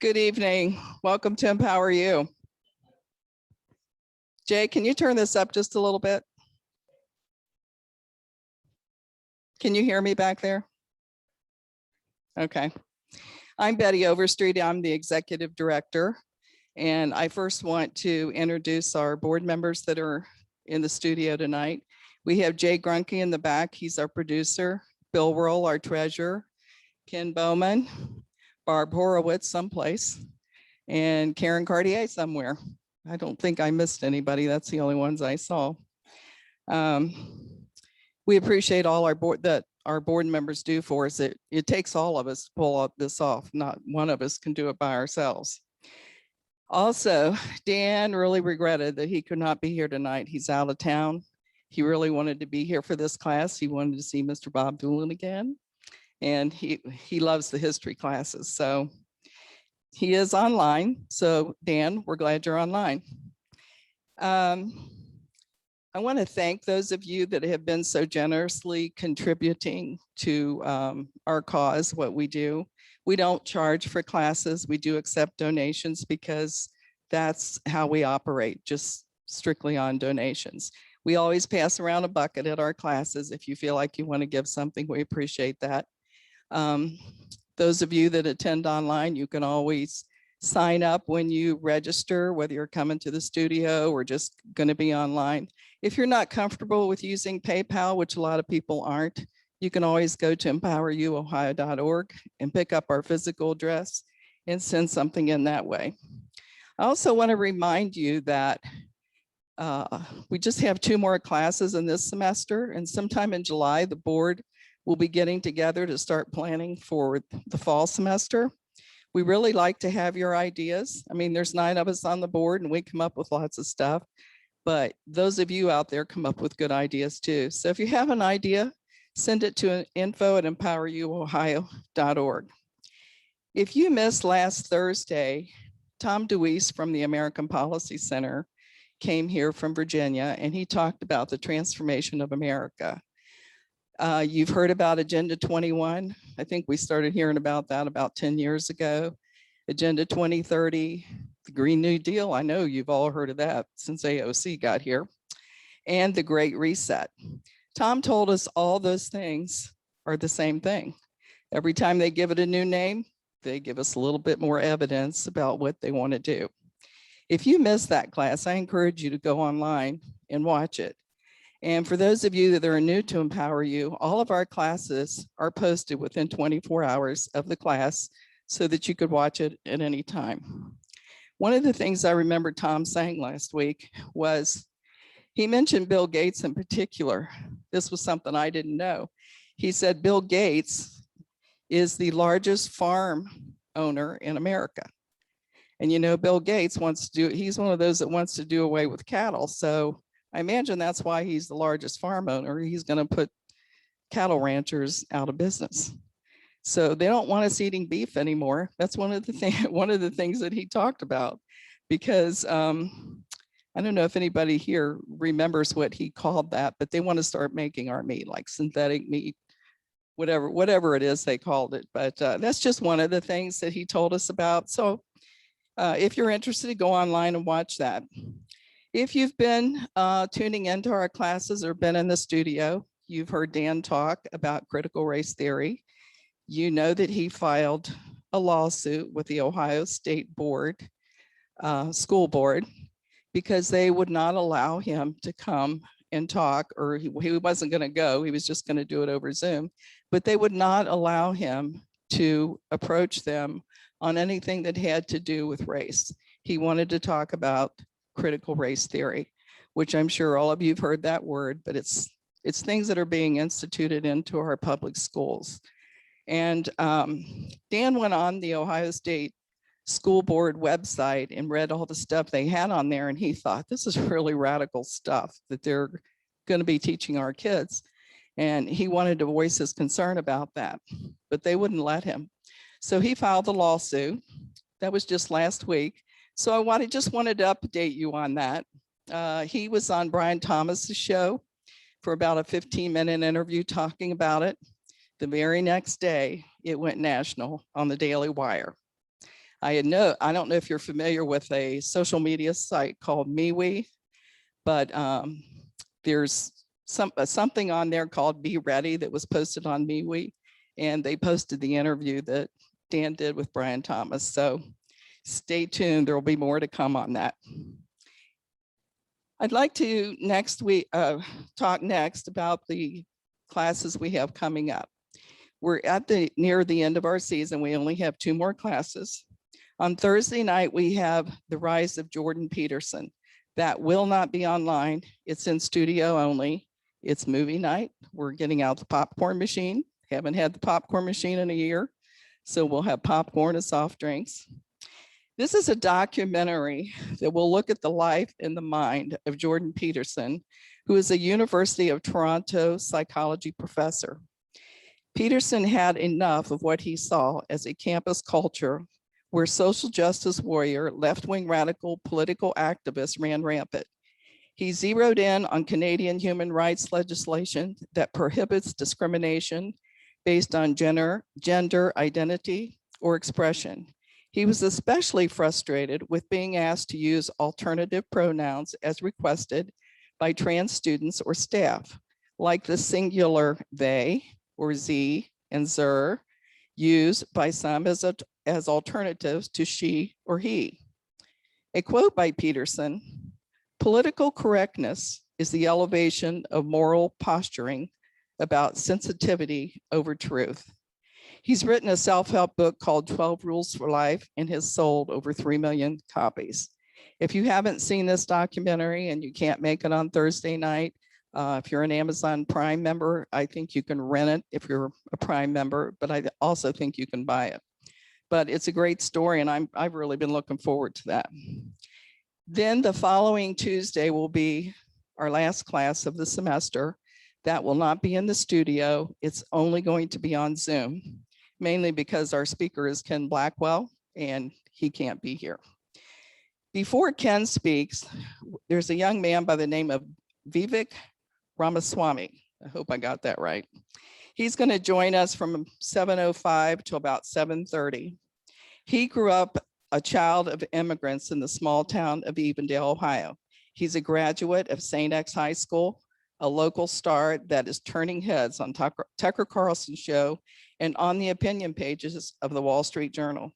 Good evening. Welcome to Empower You. Jay, can you turn this up just a little bit? Can you hear me back there? Okay. I'm Betty Overstreet. I'm the executive director. And I first want to introduce our board members that are in the studio tonight. We have Jay Grunke in the back. He's our producer. Bill Roll, our treasurer. Ken Bowman, Barb Horowitz someplace, and Karen Cartier somewhere. I don't think I missed anybody. That's the only ones I saw. We appreciate all our board that our board members do for us. It takes all of us to pull this off. Not one of us can do it by ourselves. Also, Dan really regretted that he could not be here tonight. He's out of town. He really wanted to be here for this class. He wanted to see Mr. Bob Doolin again. And he loves the history classes. So he is online. So Dan, we're glad you're online. I want to thank those of you that have been so generously contributing to our cause, what we do. We don't charge for classes. We do accept donations because that's how we operate, just strictly on donations. We always pass around a bucket at our classes. If you feel like you want to give something, we appreciate that. Those of you that attend online, you can always sign up when you register, whether you're coming to the studio or just going to be online. If you're not comfortable with using PayPal, which a lot of people aren't, you can always go to empoweruohio.org and pick up our physical address and send something in that way. I also want to remind you that we just have 2 more classes in this semester, and sometime in July, the board will be getting together to start planning for the fall semester. We really like to have your ideas. I mean, there's 9 of us on the board and we come up with lots of stuff, but those of you out there come up with good ideas too. So if you have an idea, send it to info@empoweruohio.org. If you missed last Thursday, Tom DeWeese from the American Policy Center came here from Virginia and he talked about the transformation of America. You've heard about Agenda 21. I think we started hearing about that about 10 years ago. Agenda 2030, the Green New Deal. I know you've all heard of that since AOC got here. And the Great Reset. Tom told us all those things are the same thing. Every time they give it a new name, they give us a little bit more evidence about what they want to do. If you missed that class, I encourage you to go online and watch it. And for those of you that are new to Empower You, all of our classes are posted within 24 hours of the class so that you could watch it at any time. One of the things I remember Tom saying last week was, he mentioned Bill Gates in particular. This was something I didn't know. He said Bill Gates is the largest farm owner in America. And you know, Bill Gates wants to do, he's one of those that wants to do away with cattle. So I imagine that's why he's the largest farm owner. He's going to put cattle ranchers out of business. So they don't want us eating beef anymore. That's one of the things that he talked about, because I don't know if anybody here remembers what he called that, but they want to start making our meat, like synthetic meat, whatever it is they called it. But that's just one of the things that he told us about. So if you're interested, go online and watch that. If you've been tuning into our classes or been in the studio, you've heard Dan talk about critical race theory. You know that he filed a lawsuit with the Ohio State Board, School Board, because they would not allow him to come and talk, or he wasn't going to go. He was just going to do it over Zoom, but they would not allow him to approach them on anything that had to do with race. He wanted to talk about critical race theory, which I'm sure all of you have heard that word, but it's things that are being instituted into our public schools. And Dan went on the Ohio State School Board website and read all the stuff they had on there, and he thought, this is really radical stuff that they're going to be teaching our kids. And he wanted to voice his concern about that, but they wouldn't let him. So he filed the lawsuit. That was just last week. So I just wanted to update you on that. He was on Brian Thomas's show for about a 15-minute interview talking about it. The very next day, it went national on the Daily Wire. I don't know if you're familiar with a social media site called MeWe, but there's something on there called Be Ready that was posted on MeWe, and they posted the interview that Dan did with Brian Thomas. So stay tuned, there will be more to come on that. I'd like to talk next about the classes we have coming up. We're near the end of our season. We only have 2 more classes. On Thursday night, we have The Rise of Jordan Peterson. That will not be online. It's in studio only. It's movie night. We're getting out the popcorn machine. Haven't had the popcorn machine in a year, so we'll have popcorn and soft drinks. This is a documentary that will look at the life and the mind of Jordan Peterson, who is a University of Toronto psychology professor. Peterson had enough of what he saw as a campus culture where social justice warrior, left-wing radical political activists ran rampant. He zeroed in on Canadian human rights legislation that prohibits discrimination based on gender identity, or expression. He was especially frustrated with being asked to use alternative pronouns as requested by trans students or staff, like the singular they or ze and zer, used by some as alternatives to she or he. A quote by Peterson, "Political correctness is the elevation of moral posturing about sensitivity over truth." He's written a self-help book called 12 Rules for Life and has sold over 3 million copies. If you haven't seen this documentary and you can't make it on Thursday night, if you're an Amazon Prime member, I think you can rent it if you're a Prime member, but I also think you can buy it. But it's a great story, and I've really been looking forward to that. Then the following Tuesday will be our last class of the semester. That will not be in the studio. It's only going to be on Zoom, mainly because our speaker is Ken Blackwell, and he can't be here. Before Ken speaks, there's a young man by the name of Vivek Ramaswamy. I hope I got that right. He's going to join us from 7:05 to about 7:30. He grew up a child of immigrants in the small town of Evendale, Ohio. He's a graduate of St. X High School, a local star that is turning heads on Tucker Carlson's show and on the opinion pages of the Wall Street Journal.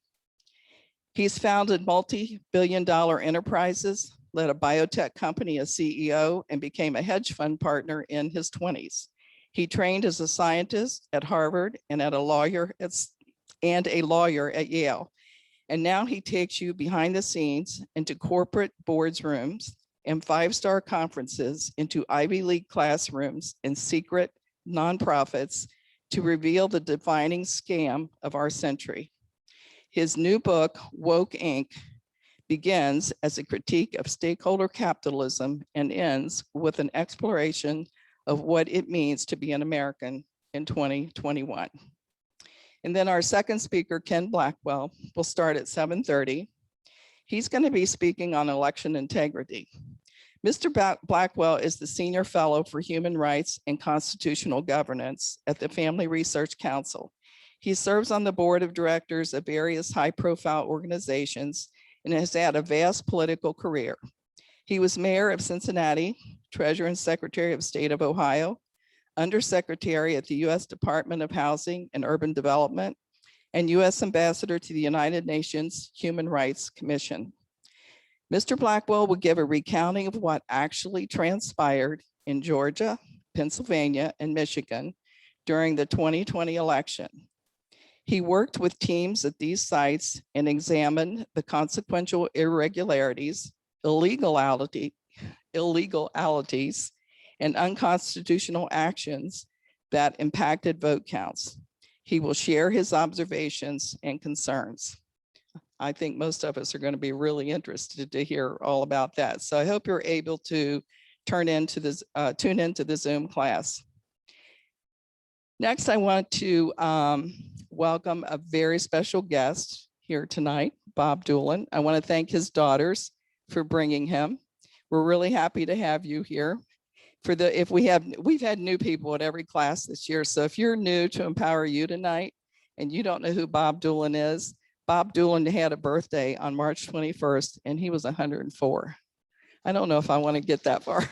He's founded multi-billion-dollar enterprises, led a biotech company as CEO, and became a hedge fund partner in his 20s. He trained as a scientist at Harvard and a lawyer at Yale. And now he takes you behind the scenes into corporate boardrooms and 5-star conferences, into Ivy League classrooms and secret nonprofits to reveal the defining scam of our century. His new book, Woke Inc., begins as a critique of stakeholder capitalism and ends with an exploration of what it means to be an American in 2021. And then our second speaker, Ken Blackwell, will start at 7:30. He's going to be speaking on election integrity. Mr. Blackwell is the Senior Fellow for Human Rights and Constitutional Governance at the Family Research Council. He serves on the board of directors of various high-profile organizations and has had a vast political career. He was mayor of Cincinnati, treasurer and secretary of state of Ohio, undersecretary at the U.S. Department of Housing and Urban Development, and U.S. ambassador to the United Nations Human Rights Commission. Mr. Blackwell will give a recounting of what actually transpired in Georgia, Pennsylvania, and Michigan during the 2020 election. He worked with teams at these sites and examined the consequential irregularities, illegalities, and unconstitutional actions that impacted vote counts. He will share his observations and concerns. I think most of us are going to be really interested to hear all about that. So I hope you're able to tune into the Zoom class. Next, I want to welcome a very special guest here tonight, Bob Doolin. I want to thank his daughters for bringing him. We're really happy to have you here. We've had new people at every class this year. So if you're new to Empower You tonight and you don't know who Bob Doolin is, Bob Doolan had a birthday on March 21st, and he was 104. I don't know if I want to get that far.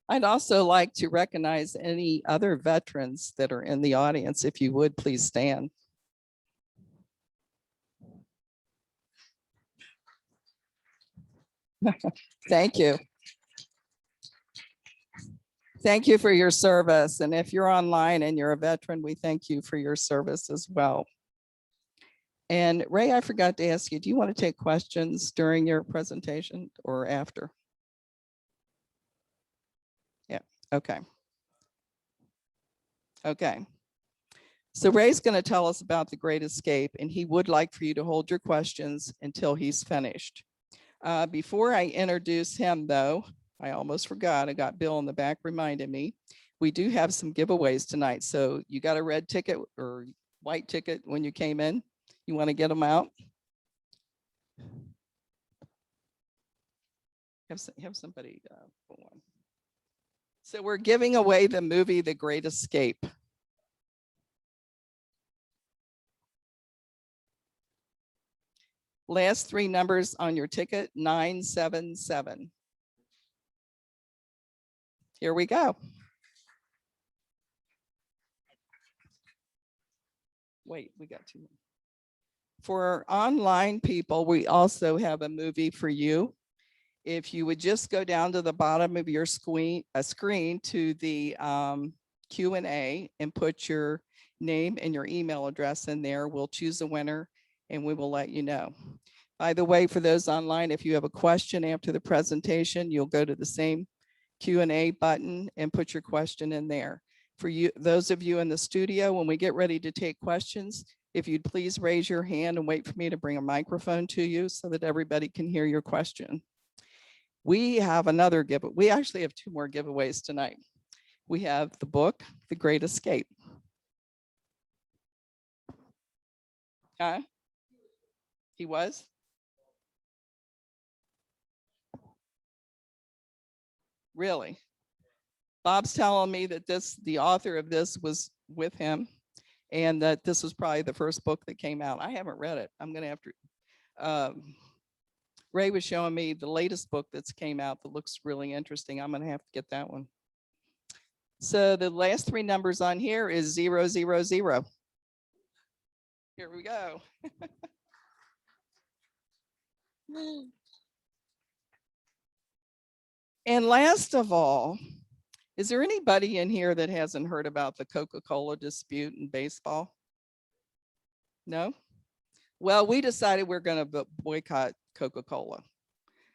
I'd also like to recognize any other veterans that are in the audience. If you would, please stand. Thank you. Thank you for your service. And if you're online and you're a veteran, we thank you for your service as well. And Ray, I forgot to ask you, do you want to take questions during your presentation or after? Yeah, okay. Okay. So Ray's going to tell us about the Great Escape, and he would like for you to hold your questions until he's finished. Before I introduce him, though, I almost forgot. I got Bill in the back reminded me. We do have some giveaways tonight. So you got a red ticket or white ticket when you came in. You want to get them out? Have somebody put one. So we're giving away the movie The Great Escape. Last three numbers on your ticket, 977. Here we go. Wait, we got two more. For online people, we also have a movie for you. If you would just go down to the bottom of your screen to the Q&A and put your name and your email address in there, we'll choose a winner and we will let you know. By the way, for those online, if you have a question after the presentation, you'll go to the same Q&A button and put your question in there. For you, those of you in the studio, when we get ready to take questions, if you'd please raise your hand and wait for me to bring a microphone to you so that everybody can hear your question. We have another giveaway. We actually have two more giveaways tonight. We have the book, The Great Escape. Huh? He was? Really? Bob's telling me that the author of this was with him and that this was probably the first book that came out. I haven't read it. I'm going to have to. Ray was showing me the latest book that's came out that looks really interesting. I'm going to have to get that one. So the last three numbers on here is 000. Here we go. And last of all, is there anybody in here that hasn't heard about the Coca-Cola dispute in baseball? No? Well, we decided we're going to boycott Coca-Cola.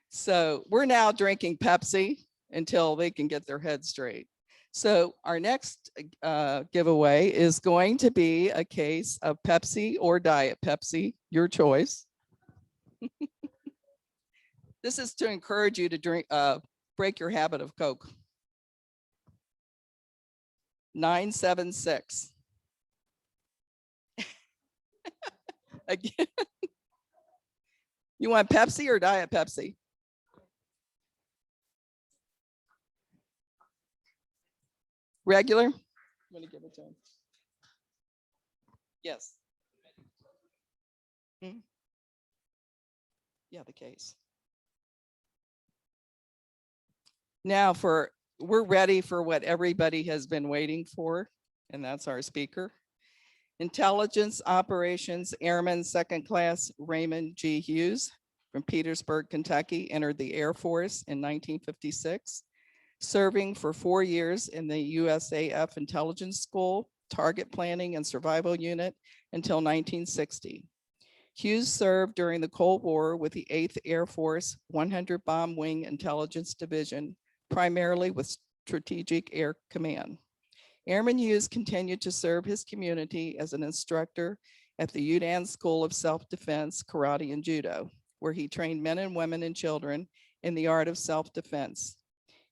So we're now drinking Pepsi until they can get their head straight. So our next giveaway is going to be a case of Pepsi or Diet Pepsi, your choice. This is to encourage you to drink, break your habit of Coke. 976. Again. You want Pepsi or Diet Pepsi? Regular? I'm going to give it to him. Yes. Hmm? Yeah, the case. Now we're ready for what everybody has been waiting for, and that's our speaker. Intelligence Operations Airman Second Class Raymond G. Hughes from Petersburg, Kentucky, entered the Air Force in 1956, serving for 4 years in the USAF Intelligence School, Target Planning and Survival Unit until 1960. Hughes served during the Cold War with the 8th Air Force 100 Bomb Wing Intelligence Division, primarily with Strategic Air Command. Airman Hughes continued to serve his community as an instructor at the Udan School of Self-Defense, Karate and Judo, where he trained men and women and children in the art of self-defense.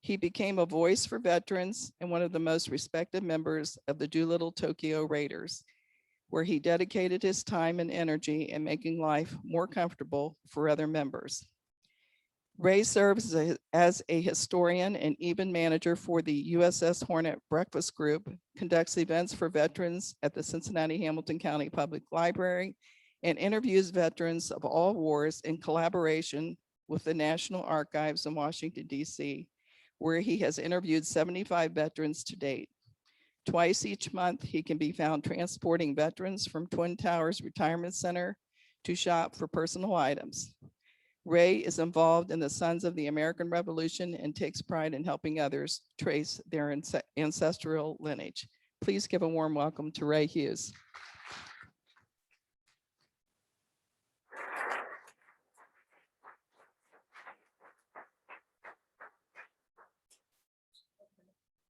He became a voice for veterans and one of the most respected members of the Doolittle Tokyo Raiders, where he dedicated his time and energy in making life more comfortable for other members. Ray serves as a historian and even manager for the USS Hornet Breakfast Group, conducts events for veterans at the Cincinnati Hamilton County Public Library, and interviews veterans of all wars in collaboration with the National Archives in Washington, D.C., where he has interviewed 75 veterans to date. Twice each month, he can be found transporting veterans from Twin Towers Retirement Center to shop for personal items. Ray is involved in the Sons of the American Revolution and takes pride in helping others trace their ancestral lineage. Please give a warm welcome to Ray Hughes.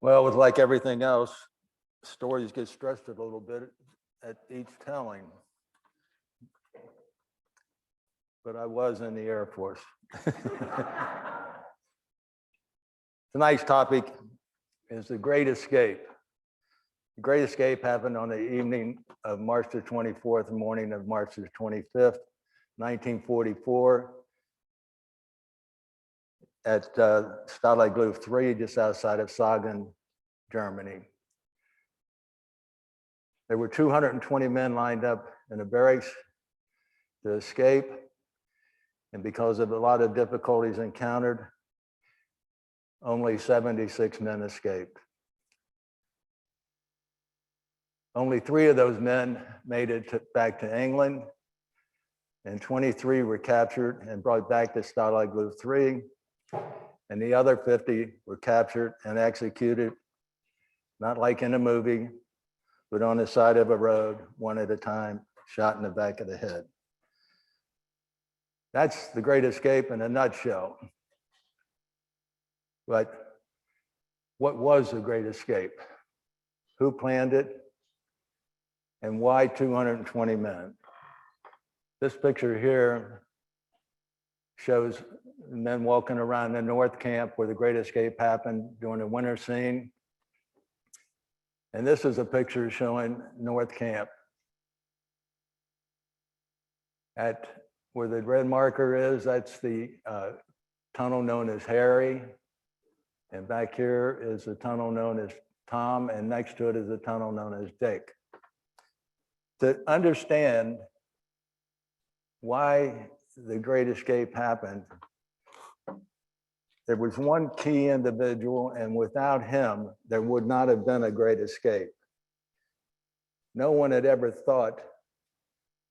Well, with like everything else, stories get stretched a little bit at each telling. But I was in the Air Force. Tonight's topic is the Great Escape. The Great Escape happened on the evening of March the 24th, morning of March the 25th, 1944, at Stalag Luft III, just outside of Sagan, Germany. There were 220 men lined up in the barracks to escape. And because of a lot of difficulties encountered, only 76 men escaped. Only 3 of those men made it back to England, and 23 were captured and brought back to Stalag Luft III, and the other 50 were captured and executed, not like in a movie, but on the side of a road, one at a time, shot in the back of the head. That's the Great Escape in a nutshell. But what was the Great Escape? Who planned it? And why 220 men? This picture here shows men walking around the North Camp where the Great Escape happened during the winter scene. And this is a picture showing North Camp. At where the red marker is, that's the tunnel known as Harry. And back here is the tunnel known as Tom, and next to it is a tunnel known as Dick. To understand why the Great Escape happened, there was one key individual, and without him, there would not have been a Great Escape. No one had ever thought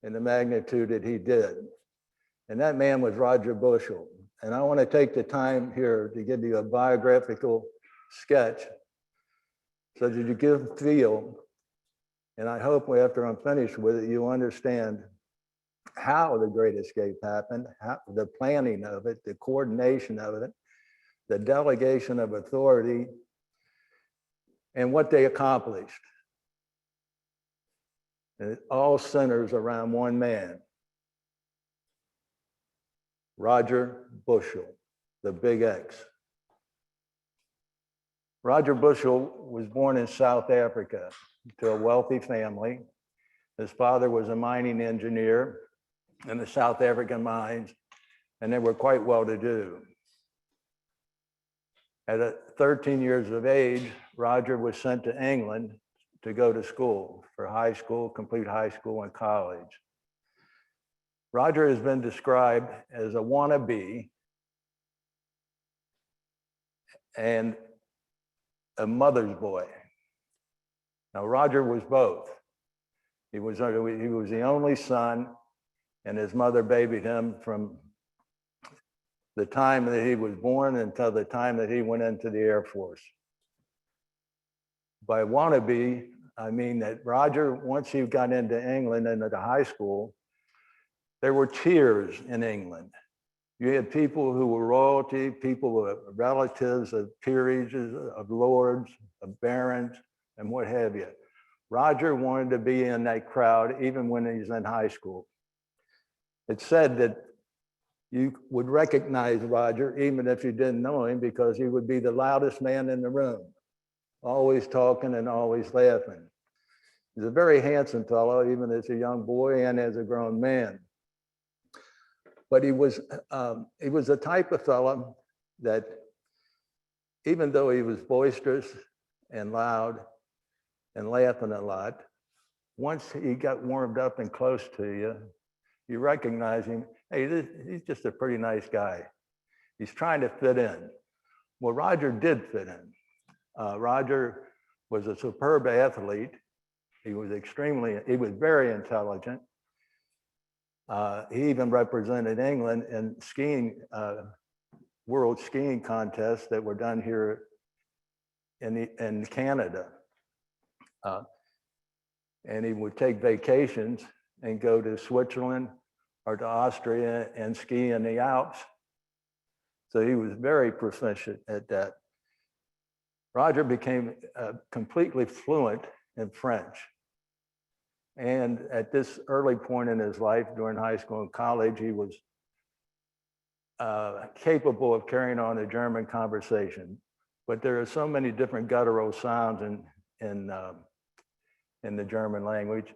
in the magnitude that he did. And that man was Roger Bushell. And I want to take the time here to give you a biographical sketch so that you can feel, and I hope after I'm finished with it, you understand how the Great Escape happened, how, the planning of it, the coordination of it, the delegation of authority, and what they accomplished. And it all centers around one man, Roger Bushell, the Big X. Roger Bushell was born in South Africa to a wealthy family. His father was a mining engineer in the South African mines, and they were quite well-to-do. At 13 years of age, Roger was sent to England to go to school for high school, complete high school and college. Roger has been described as a wannabe and a mother's boy. Now, Roger was both. He was the only son, and his mother babied him from the time that he was born until the time that he went into the Air Force. By wannabe, I mean that Roger, once he got into England and into high school, there were tiers in England. You had people who were royalty, people who were relatives of peerages, of lords, of barons, and what have you. Roger wanted to be in that crowd even when he was in high school. It's said that you would recognize Roger even if you didn't know him, because he would be the loudest man in the room, always talking and always laughing. He's a very handsome fellow, even as a young boy and as a grown man. But he was the type of fellow that, even though he was boisterous and loud and laughing a lot, once he got warmed up and close to you, you recognize him. Hey, he's just a pretty nice guy. He's trying to fit in. Well, Roger did fit in. Roger was a superb athlete. He was very intelligent. He even represented England in skiing, world skiing contests that were done here in Canada. And he would take vacations and go to Switzerland or to Austria and ski in the Alps. So he was very proficient at that. Roger became completely fluent in French. And at this early point in his life, during high school and college, he was capable of carrying on a German conversation. But there are so many different guttural sounds in the German language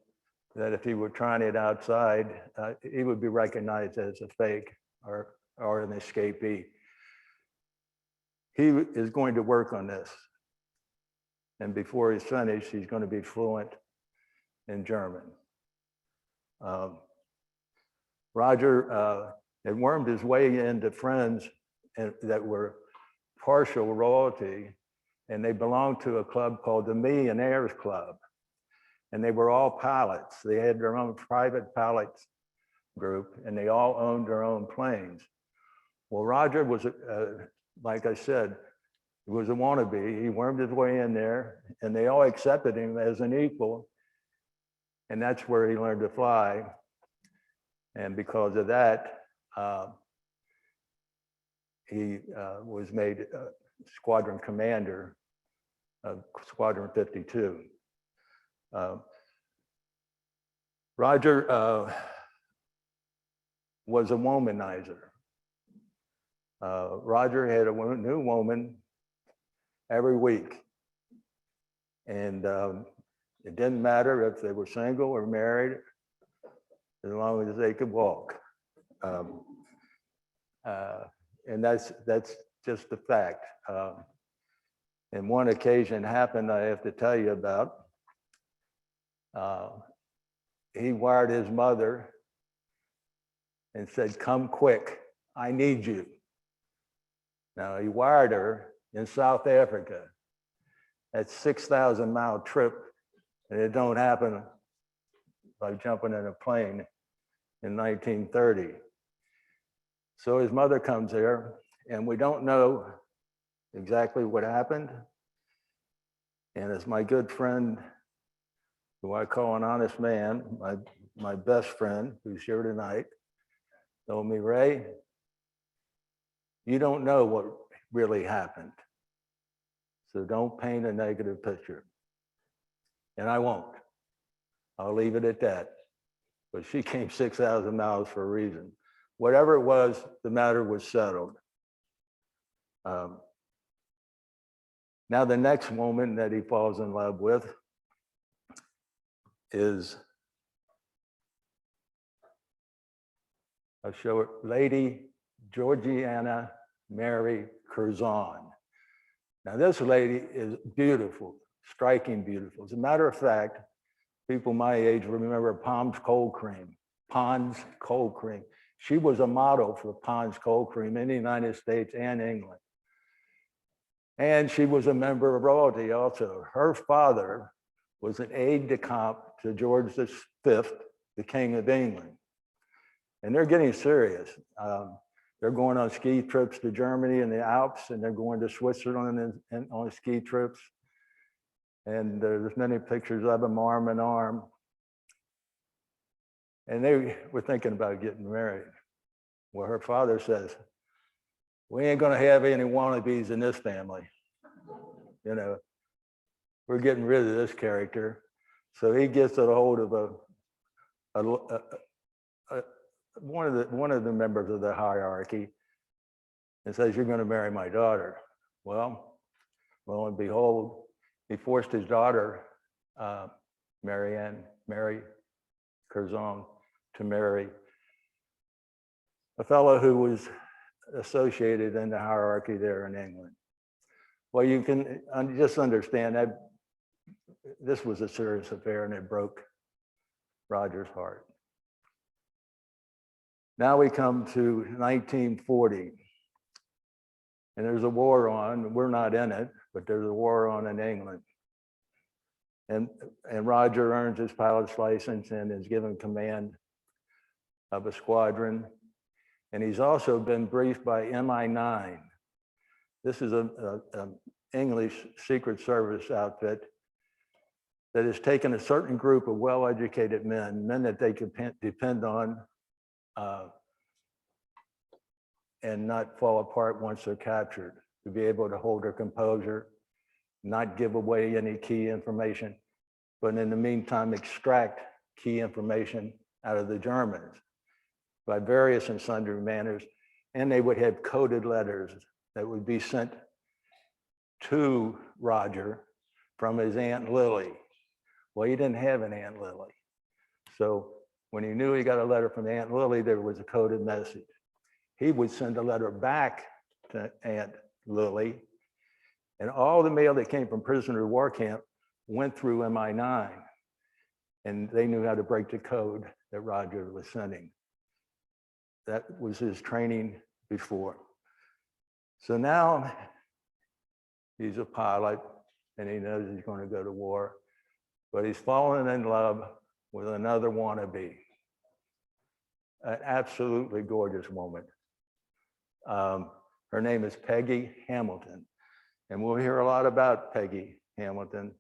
that if he were trying it outside, he would be recognized as a fake or an escapee. He is going to work on this. And before he's finished, he's going to be fluent in German. Roger had wormed his way into friends that were partial royalty, and they belonged to a club called the Millionaires Club. And they were all pilots. They had their own private pilots group, and they all owned their own planes. Well, Roger was, like I said, he was a wannabe. He wormed his way in there, and they all accepted him as an equal. And that's where he learned to fly. And because of that, he was made squadron commander of Squadron 52. Roger was a womanizer. Roger had a new woman every week. And it didn't matter if they were single or married, as long as they could walk. And that's just the fact. And one occasion happened, I have to tell you about. He wired his mother and said, "Come quick, I need you." Now, he wired her in South Africa. That's 6,000-mile trip, and it don't happen by jumping in a plane in 1930. So his mother comes there, and we don't know exactly what happened. And as my good friend, who I call an honest man, my best friend, who's here tonight, told me, "Ray, you don't know what really happened. So don't paint a negative picture." And I won't. I'll leave it at that. But she came 6,000 miles for a reason. Whatever it was, the matter was settled. Now, the next woman that he falls in love with is Lady Georgiana Mary Curzon. Now, this lady is beautiful, striking beautiful. As a matter of fact, people my age remember Pond's cold cream. Pond's cold cream. She was a model for Pond's cold cream in the United States and England. And she was a member of royalty also. Her father was an aide-de-camp to George V, the King of England. And they're getting serious. They're going on ski trips to Germany and the Alps, and they're going to Switzerland and on ski trips. And there's many pictures of them arm in arm. And they were thinking about getting married. Well, her father says, "We ain't gonna have any wannabes in this family. You know, we're getting rid of this character." So he gets a hold of one of the members of the hierarchy and says, "You're gonna marry my daughter." Well, lo and behold, he forced his daughter, Mary Curzon, to marry a fellow who was associated in the hierarchy there in England. Well, you can just understand that this was a serious affair and it broke Roger's heart. Now we come to 1940. And there's a war on, we're not in it, but there's a war on in England. And Roger earns his pilot's license and is given command of a squadron. And he's also been briefed by MI9. This is an English Secret Service outfit that has taken a certain group of well-educated men that they could depend on and not fall apart once they're captured, to be able to hold their composure, not give away any key information, but in the meantime, extract key information out of the Germans by various and sundry manners. And they would have coded letters that would be sent to Roger from his Aunt Lily. Well, he didn't have an Aunt Lily. So when he knew he got a letter from Aunt Lily, there was a coded message. He would send a letter back to Aunt Lily, and all the mail that came from prisoner of war camp went through MI9, and they knew how to break the code that Roger was sending. That was his training before. So now he's a pilot and he knows he's going to go to war, but he's fallen in love with another wannabe, an absolutely gorgeous woman. Her name is Peggy Hamilton, and we'll hear a lot about Peggy Hamilton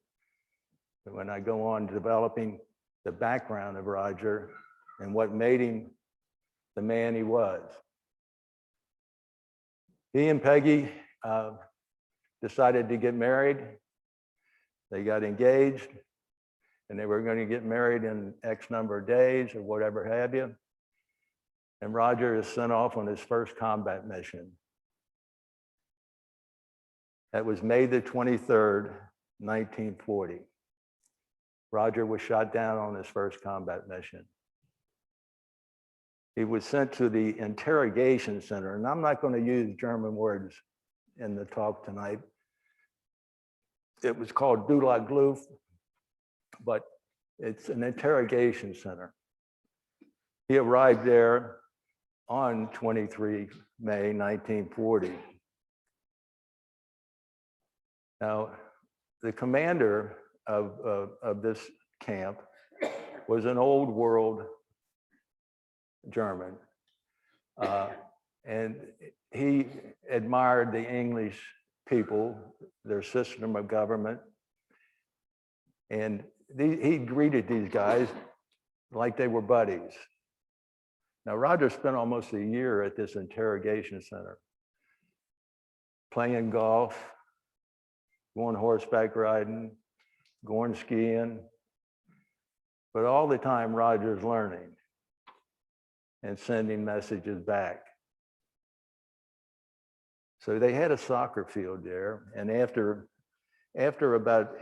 when I go on developing the background of Roger and what made him the man he was. He and Peggy decided to get married. They got engaged, and they were going to get married in X number of days or whatever have you. And Roger is sent off on his first combat mission. That was May the 23rd, 1940. Roger was shot down on his first combat mission. He was sent to the interrogation center, and I'm not going to use German words in the talk tonight. It was called Stalag Luft, but it's an interrogation center. He arrived there on 23 May 1940. Now, the commander of this camp was an old world German, and he admired the English people, their system of government, and he greeted these guys like they were buddies. Now, Roger spent almost a year at this interrogation center, playing golf, going horseback riding, going skiing, but all the time Roger's learning and sending messages back. So they had a soccer field there, and after about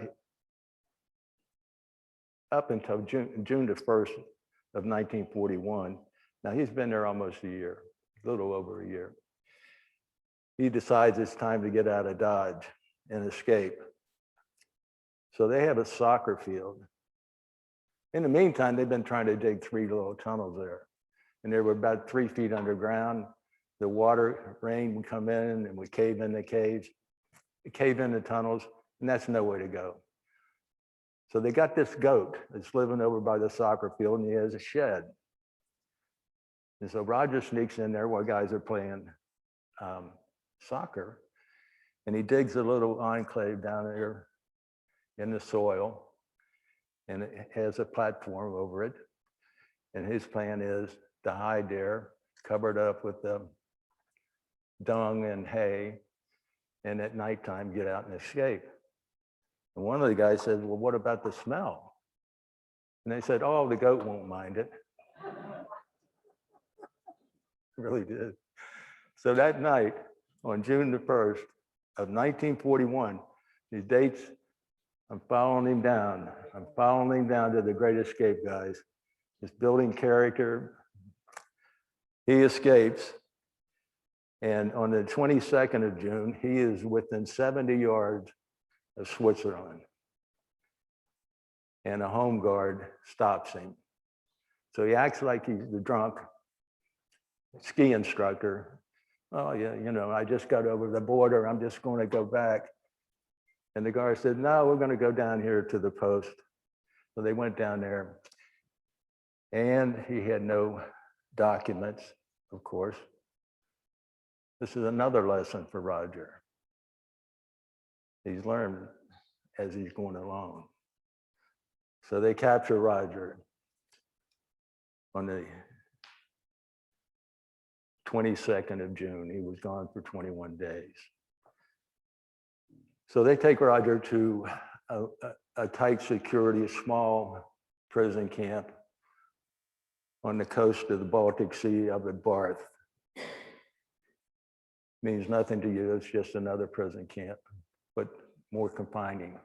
up until June the 1st of 1941, now he's been there almost a year, a little over a year. He decides it's time to get out of Dodge and escape. So they have a soccer field. In the meantime, they've been trying to dig 3 little tunnels there, and they were about 3 feet underground. The water, rain would come in and would cave in the caves, cave in the tunnels, and that's no way to go. So they got this goat that's living over by the soccer field, and he has a shed. And so Roger sneaks in there while guys are playing soccer, and he digs a little enclave down there in the soil, and it has a platform over it. And his plan is to hide there, covered up with the dung and hay, and at nighttime get out and escape. And one of the guys says, well, what about the smell? And they said, oh, the goat won't mind it. Really did. So that night, on June the 1st of 1941, these dates, I'm following him down. I'm following him down to the Great Escape, guys. Just building character. He escapes. And on the 22nd of June, he is within 70 yards of Switzerland. And a home guard stops him. So he acts like he's the drunk ski instructor. Oh yeah, you know, I just got over the border. I'm just going to go back. And the guard said, no, we're going to go down here to the post. So they went down there. And he had no documents, of course. This is another lesson for Roger. He's learned as he's going along. So they capture Roger on the 22nd of June. He was gone for 21 days. So they take Roger to a tight security, small prison camp on the coast of the Baltic Sea up at Barth. Means nothing to you, it's just another prison camp, but more confining,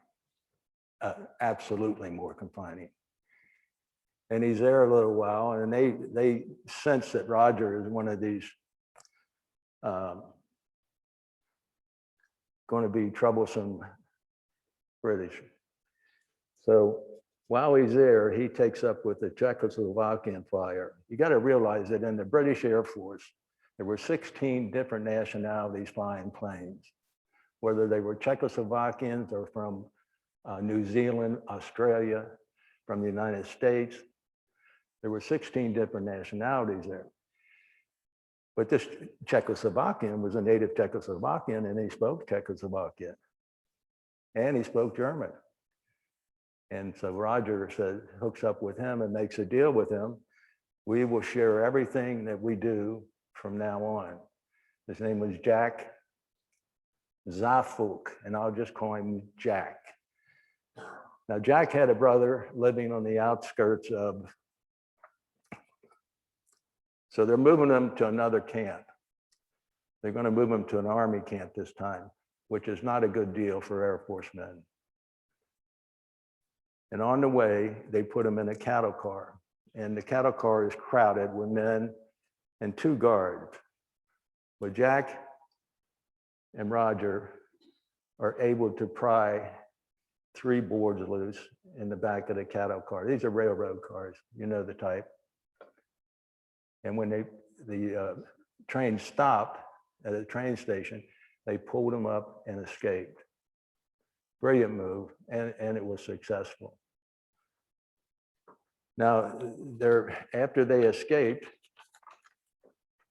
absolutely more confining. And he's there a little while, and they sense that Roger is one of these going to be troublesome British. So while he's there, he takes up with the Czechoslovakian flyer. You got to realize that in the British Air Force, there were 16 different nationalities flying planes, whether they were Czechoslovakians or from New Zealand, Australia, from the United States. There were 16 different nationalities there. But this Czechoslovakian was a native Czechoslovakian, and he spoke Czechoslovakian, and he spoke German. And so Roger says, hooks up with him and makes a deal with him. We will share everything that we do from now on. His name was Jack Zafuk, and I'll just call him Jack. Now, Jack had a brother living on the outskirts of, so they're moving him to another camp. They're going to move him to an army camp this time, which is not a good deal for Air Force men. And on the way, they put him in a cattle car, and the cattle car is crowded with men and 2 guards. But Jack and Roger are able to pry 3 boards loose in the back of the cattle car. These are railroad cars, you know the type. And when the train stopped at a train station, they pulled them up and escaped. Brilliant move, and it was successful. Now, after they escaped,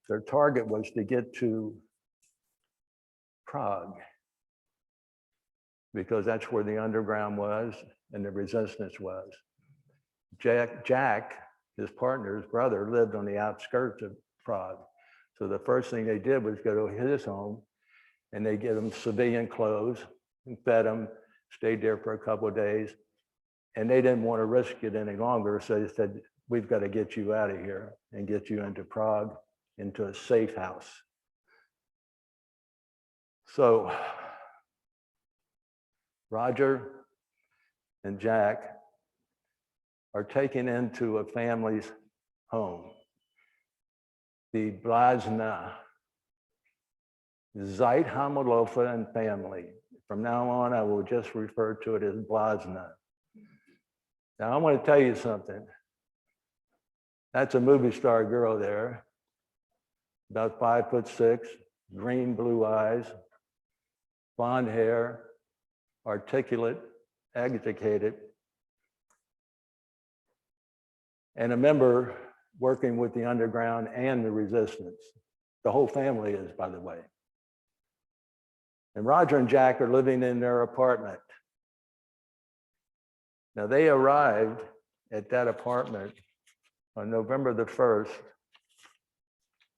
their target was to get to Prague, because that's where the underground was and the resistance was. Jack, his partner, his brother, lived on the outskirts of Prague. So the first thing they did was go to his home, and they gave him civilian clothes and fed him, stayed there for a couple of days, and they didn't want to risk it any longer. So they said, we've got to get you out of here and get you into Prague, into a safe house. So Roger and Jack are taken into a family's home, the Blazna, Zeithammerlofa and family. From now on, I will just refer to it as Blazna. Now, I want to tell you something. That's a movie star girl there, about 5'6", green blue eyes, blonde hair, articulate, educated, and a member working with the underground and the resistance. The whole family is, by the way. And Roger and Jack are living in their apartment. Now, they arrived at that apartment on November the 1st,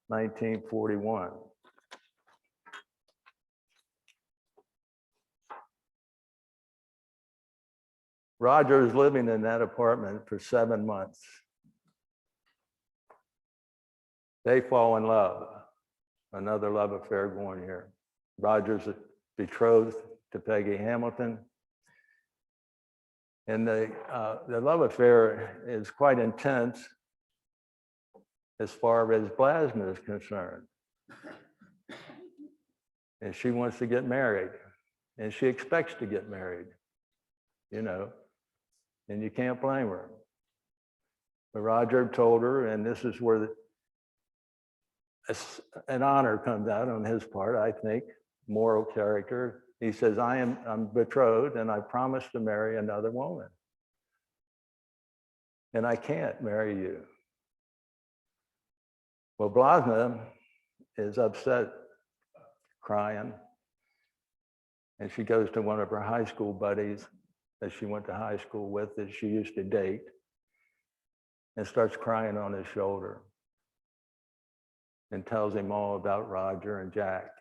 1941. Roger is living in that apartment for 7 months. They fall in love. Another love affair going here. Roger's betrothed to Peggy Hamilton. And the love affair is quite intense. as far as Blasna is concerned. And she wants to get married, and she expects to get married, you know, and you can't blame her. But Roger told her, and this is where an honor comes out on his part, I think, moral character. He says, I'm betrothed and I promise to marry another woman. And I can't marry you. Well, Blasna is upset, crying. And she goes to one of her high school buddies that she went to high school with, that she used to date, and starts crying on his shoulder and tells him all about Roger and Jack.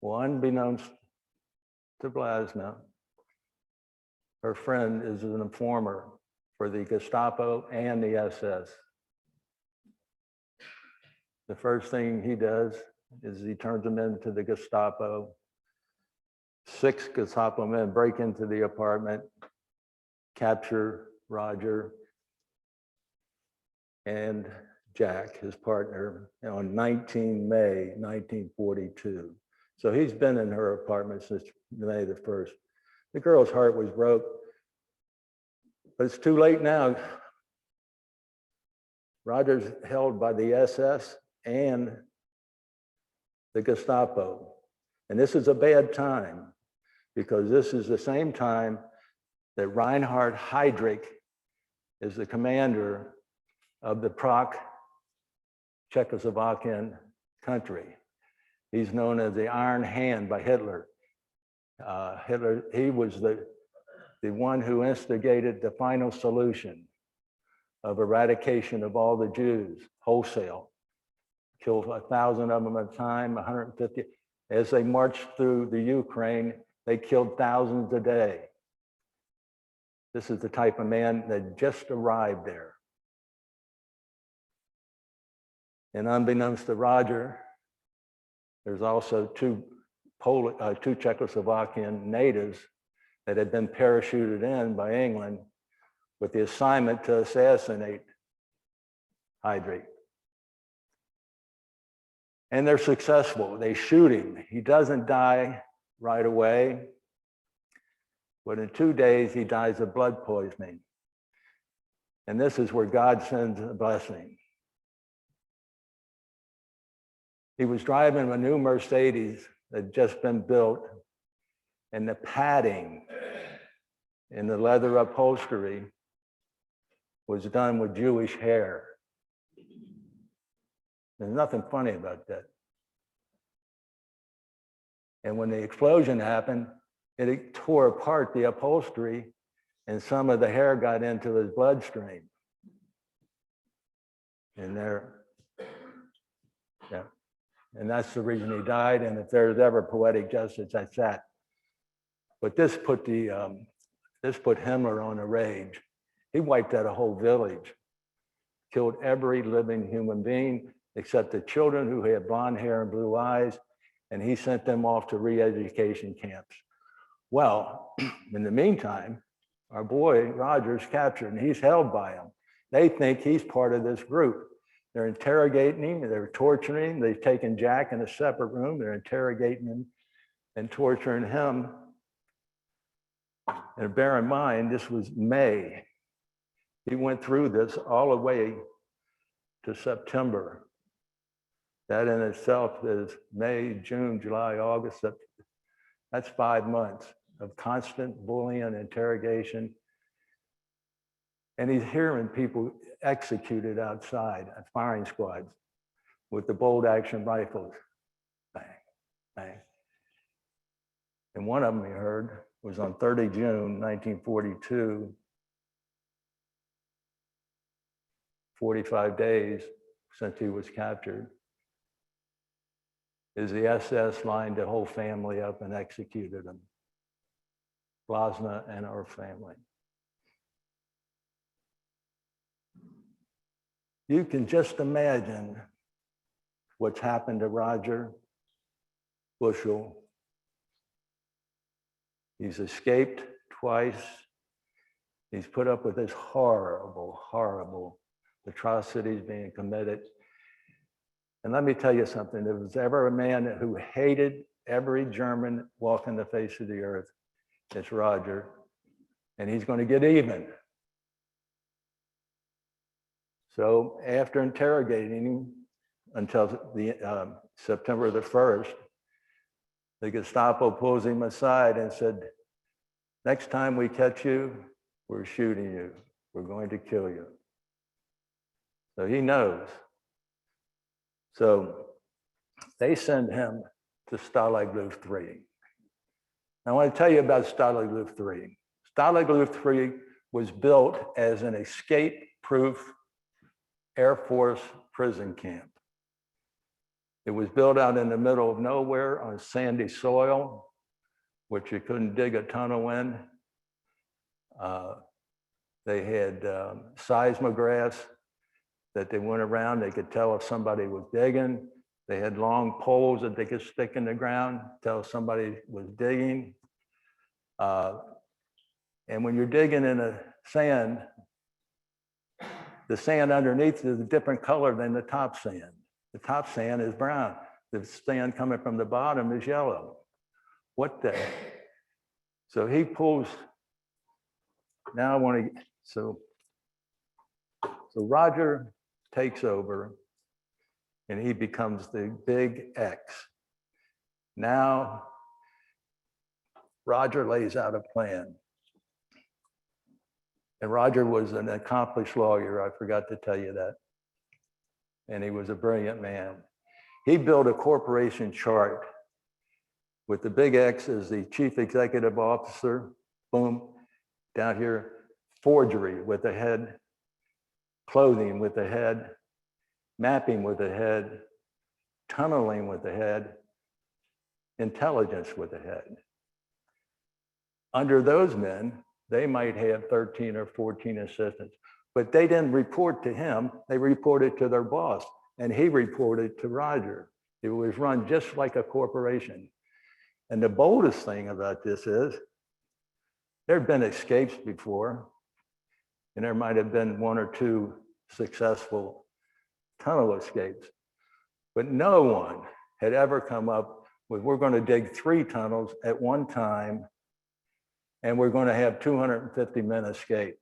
Well, unbeknownst to Blasna, her friend is an informer for the Gestapo and the SS. The first thing he does is he turns them into the Gestapo. 6 Gestapo men break into the apartment, capture Roger and Jack, his partner, on 19 May 1942. So he's been in her apartment since May the 1st. The girl's heart was broke, but it's too late now. Roger's held by the SS and the Gestapo. And this is a bad time, because this is the same time that Reinhard Heydrich is the commander of the Prague Czechoslovakian country. He's known as the Iron Hand by Hitler. Hitler, he was the one who instigated the final solution of eradication of all the Jews, wholesale. Killed 1,000 of them at a time, 150. As they marched through the Ukraine, they killed thousands a day. This is the type of man that just arrived there. And unbeknownst to Roger, there's also two Czechoslovakian natives that had been parachuted in by England with the assignment to assassinate Heydrich. And they're successful. They shoot him. He doesn't die right away, but in 2 days, he dies of blood poisoning. And this is where God sends a blessing. He was driving a new Mercedes that had just been built, and the padding in the leather upholstery was done with Jewish hair. There's nothing funny about that. And when the explosion happened, it tore apart the upholstery, and some of the hair got into his bloodstream. And there, yeah. And that's the reason he died. And if there's ever poetic justice, that's that. But this put Himmler on a rage. He wiped out a whole village, killed every living human being except the children who had blonde hair and blue eyes, and he sent them off to re-education camps. Well, in the meantime, our boy Roger's captured, and he's held by them. They think he's part of this group. They're interrogating him, they're torturing him. They've taken Jack in a separate room. They're interrogating him and torturing him. And bear in mind, this was May. He went through this all the way to September. That in itself is May, June, July, August. That's 5 months of constant bullying and interrogation. And he's hearing people executed outside at firing squads with the bolt action rifles. Bang, bang. And one of them he heard was on 30 June 1942, 45 days since he was captured, is the SS lined the whole family up and executed him. Blasna and our family. You can just imagine what's happened to Roger Bushell. He's escaped twice. He's put up with this horrible, horrible atrocities being committed. And let me tell you something, if there was ever a man who hated every German walking the face of the earth, it's Roger, and he's going to get even. So after interrogating him until the September the 1st, the Gestapo pulls him aside and said, next time we catch you, we're shooting you. We're going to kill you. So he knows. So they send him to Stalag Luft III. Now, I want to tell you about Stalag Luft III. Stalag Luft III was built as an escape-proof Air Force prison camp. It was built out in the middle of nowhere on sandy soil, which you couldn't dig a tunnel in. They had seismographs that they went around. They could tell if somebody was digging. They had long poles that they could stick in the ground, tell if somebody was digging. And when you're digging in the sand underneath is a different color than the top sand. The top sand is brown. The sand coming from the bottom is yellow. What the? So he pulls. Now I want to. So Roger takes over, and he becomes the big X. Now Roger lays out a plan. And Roger was an accomplished lawyer. I forgot to tell you that. And he was a brilliant man. He built a corporation chart with the big X as the chief executive officer. Boom, down here, forgery with the head, clothing with the head, mapping with the head, tunneling with the head, intelligence with the head. Under those men, they might have 13 or 14 assistants, but they didn't report to him. They reported to their boss, and he reported to Roger. It was run just like a corporation. And the boldest thing about this is there had been escapes before, and there might have been one or two successful tunnel escapes, but no one had ever come up with, we're going to dig 3 tunnels at one time, and we're going to have 250 men escape.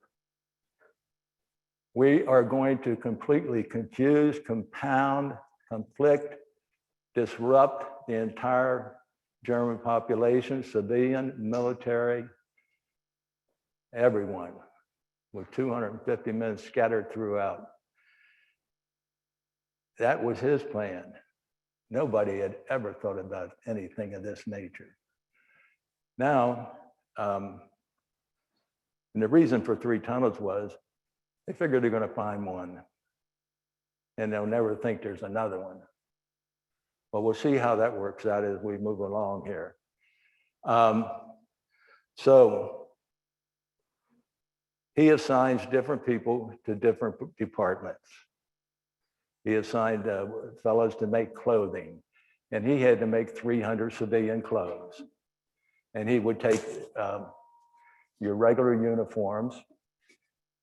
We are going to completely confuse, compound, conflict, disrupt the entire German population, civilian, military, everyone, with 250 men scattered throughout. That was his plan. Nobody had ever thought about anything of this nature. Now, and the reason for 3 tunnels was they figured they're going to find one and they'll never think there's another one. Well, we'll see how that works out as we move along here. So he assigns different people to different departments. He assigned fellows to make clothing, and he had to make 300 civilian clothes. And he would take your regular uniforms,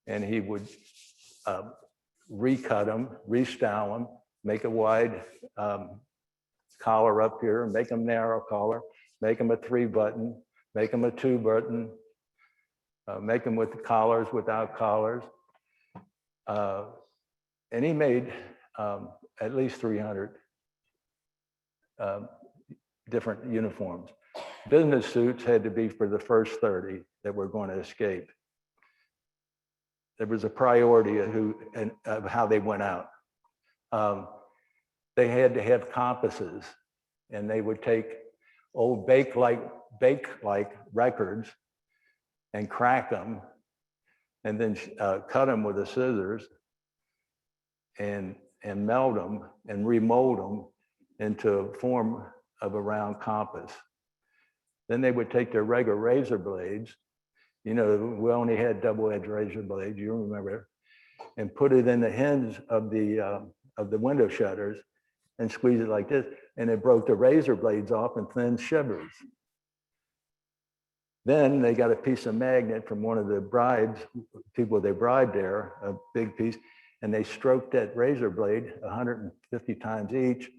and he would recut them, restyle them, make a wide collar up here, make them narrow collar, make them a 3-button, make them a 2-button, make them with collars, without collars. And he made at least 300 different uniforms. Business suits had to be for the first 30 that were going to escape. There was a priority of how they went out. They had to have compasses, and they would take old bake-like records and crack them, and then cut them with the scissors and meld them and remold them into a form of a round compass. Then they would take their regular razor blades, you know, we only had double-edged razor blades, you remember, and put it in the hinge of the window shutters and squeeze it like this, and it broke the razor blades off in thin shivers. Then they got a piece of magnet from one of the bribes, people they bribed there, a big piece, and they stroked that razor blade 150 times each,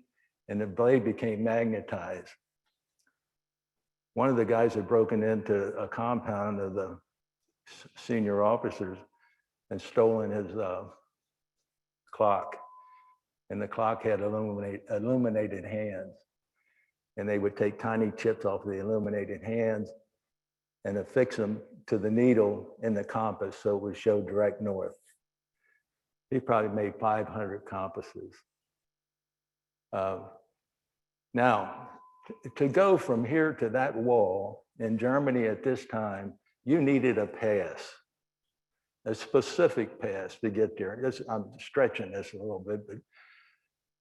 and the blade became magnetized. One of the guys had broken into a compound of the senior officers and stolen his clock. And the clock had illuminated hands. And they would take tiny chips off of the illuminated hands and affix them to the needle in the compass so it would show direct north. He probably made 500 compasses. Now, to go from here to that wall in Germany at this time, you needed a pass, a specific pass to get there. I'm stretching this a little bit, but,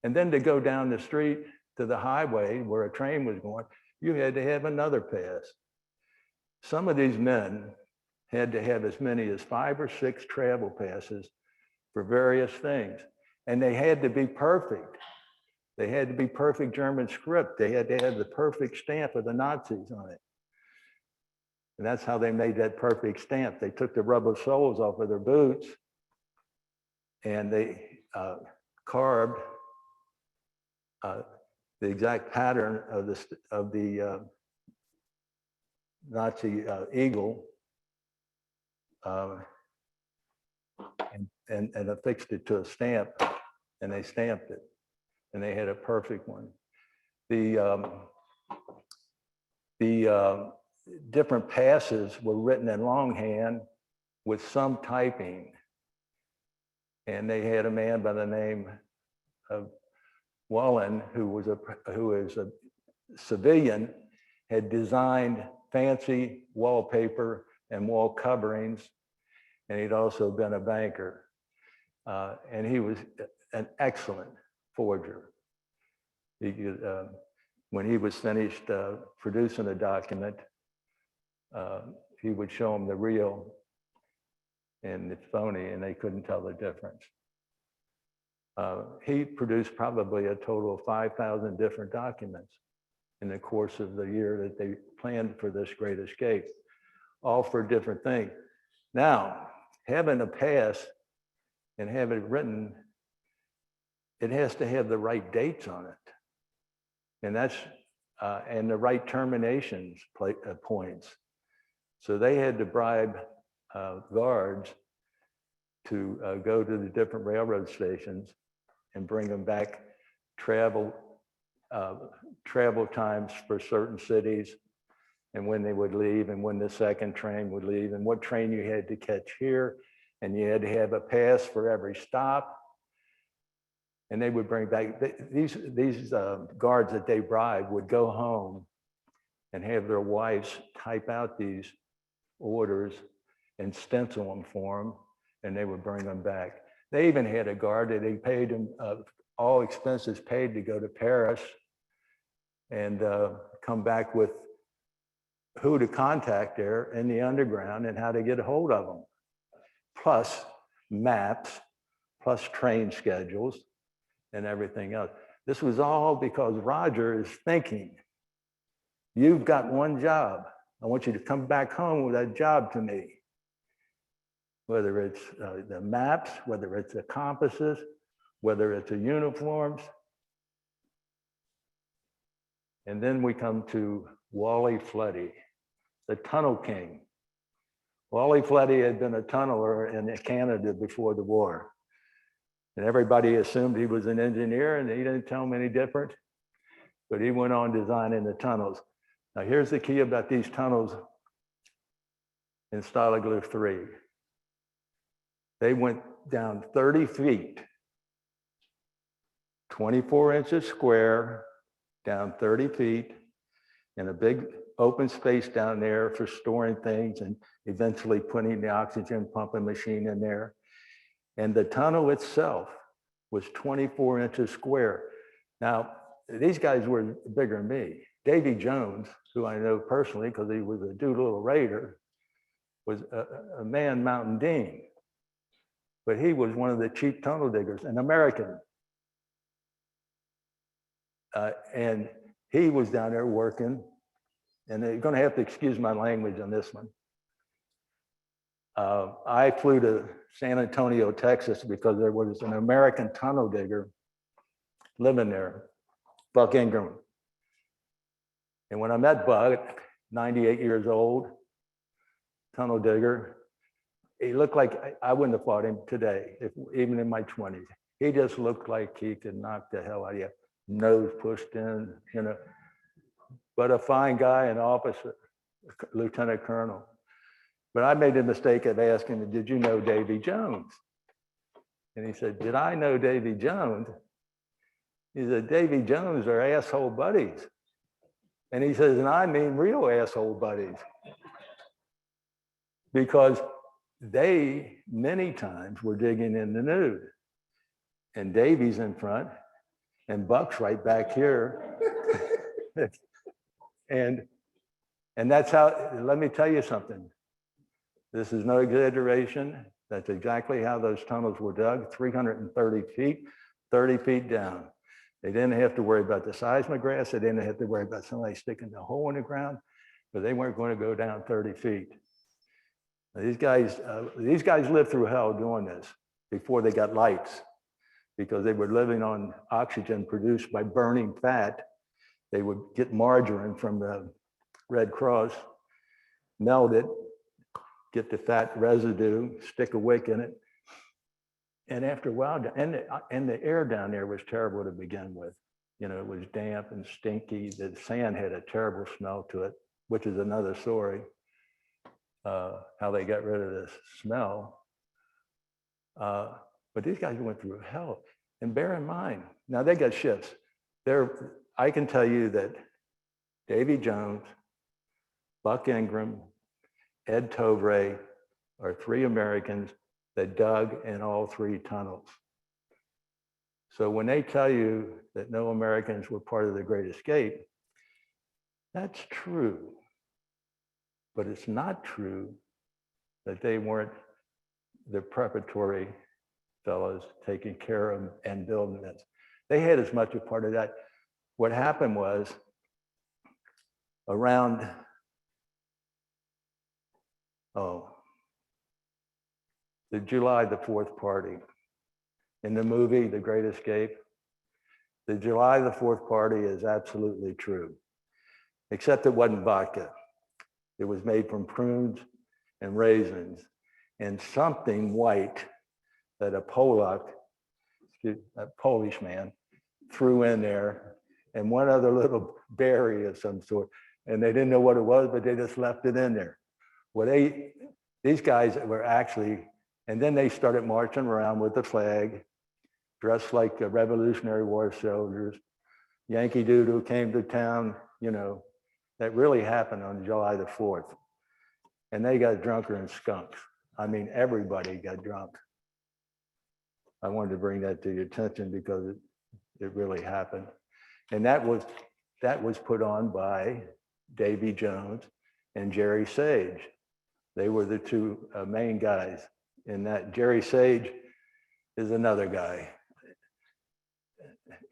and then to go down the street to the highway where a train was going, you had to have another pass. Some of these men had to have as many as 5 or 6 travel passes for various things, and they had to be perfect. They had to be perfect German script. They had to have the perfect stamp of the Nazis on it. And that's how they made that perfect stamp. They took the rubber soles off of their boots and they carved the exact pattern of the Nazi eagle and affixed it to a stamp, and they stamped it. And they had a perfect one. The different passes were written in longhand with some typing. And they had a man by the name of Wallen, who is a civilian, had designed fancy wallpaper and wall coverings. And he'd also been a banker. And he was an excellent forger. He could, when he was finished producing a document, he would show them the real and the phony, and they couldn't tell the difference. He produced probably a total of 5,000 different documents in the course of the year that they planned for this great escape, all for different things. Now, having a pass and have it written, it has to have the right dates on it. And that's, and the right terminations points. So they had to bribe guards to go to the different railroad stations and bring them back travel times for certain cities, and when they would leave, and when the second train would leave, and what train you had to catch here, and you had to have a pass for every stop. And they would bring back, these guards that they bribed would go home and have their wives type out these orders and stencil them for them, and they would bring them back. They even had a guard that they paid him, all expenses paid, to go to Paris and come back with who to contact there in the underground and how to get a hold of them, plus maps, plus train schedules, and everything else. This was all because Roger is thinking, you've got one job. I want you to come back home with that job to me. Whether it's the maps, whether it's the compasses, whether it's the uniforms. And then we come to Wally Fletty, the tunnel king. Wally Fletty had been a tunneler in Canada before the war. And everybody assumed he was an engineer, and he didn't tell them any different, but he went on designing the tunnels. Now here's the key about these tunnels in Stalag Luft III. They went down 30 feet, 24 inches square, down 30 feet, in a big open space down there for storing things and eventually putting the oxygen pumping machine in there. And the tunnel itself was 24 inches square. Now, these guys were bigger than me. Davy Jones, who I know personally because he was a Doolittle Raider, was a man Mountain Dean. But he was one of the chief tunnel diggers, an American. And he was down there working, and they're gonna have to excuse my language on this one. I flew to San Antonio, Texas, because there was an American tunnel digger living there, Buck Ingram. And when I met Buck, 98 years old, tunnel digger, he looked like I wouldn't have fought him today, even in my 20s. He just looked like he could knock the hell out of you, nose pushed in, you know. But a fine guy, an officer, lieutenant colonel. But I made the mistake of asking him, did you know Davy Jones? And he said, did I know Davy Jones? He said, Davy Jones are asshole buddies. And he says, and I mean real asshole buddies. Because they, many times, were digging in the nude. And Davy's in front, and Buck's right back here. and that's how, let me tell you something. This is no exaggeration. That's exactly how those tunnels were dug, 330 feet, 30 feet down. They didn't have to worry about the seismographs. They didn't have to worry about somebody sticking the hole in the ground, but they weren't going to go down 30 feet. Now, these guys lived through hell doing this before they got lights, because they were living on oxygen produced by burning fat. They would get margarine from the Red Cross, melt it, get the fat residue, stick a wick in it. And after a while, and the air down there was terrible to begin with. You know, it was damp and stinky. The sand had a terrible smell to it, which is another story, how they got rid of this smell. But these guys went through hell. And bear in mind, now they got ships. I can tell you that Davy Jones, Buck Ingram, Ed Tovray are three Americans that dug in all three tunnels. So when they tell you that no Americans were part of the Great Escape, that's true. But it's not true that they weren't the preparatory fellows taking care of and building this. They had as much a part of that. What happened was around, the July the 4th party. In the movie, The Great Escape, the July the 4th party is absolutely true, except it wasn't vodka. It was made from prunes and raisins and something white that a Polish man threw in there, and one other little berry of some sort. And they didn't know what it was, but they just left it in there. Well, these guys were actually, and then they started marching around with the flag, dressed like Revolutionary War soldiers. Yankee Doodle came to town, you know, that really happened on July the 4th. And they got drunker than skunks. I mean, everybody got drunk. I wanted to bring that to your attention because it really happened. And that was put on by Davy Jones and Jerry Sage. They were the two main guys in that. Jerry Sage is another guy.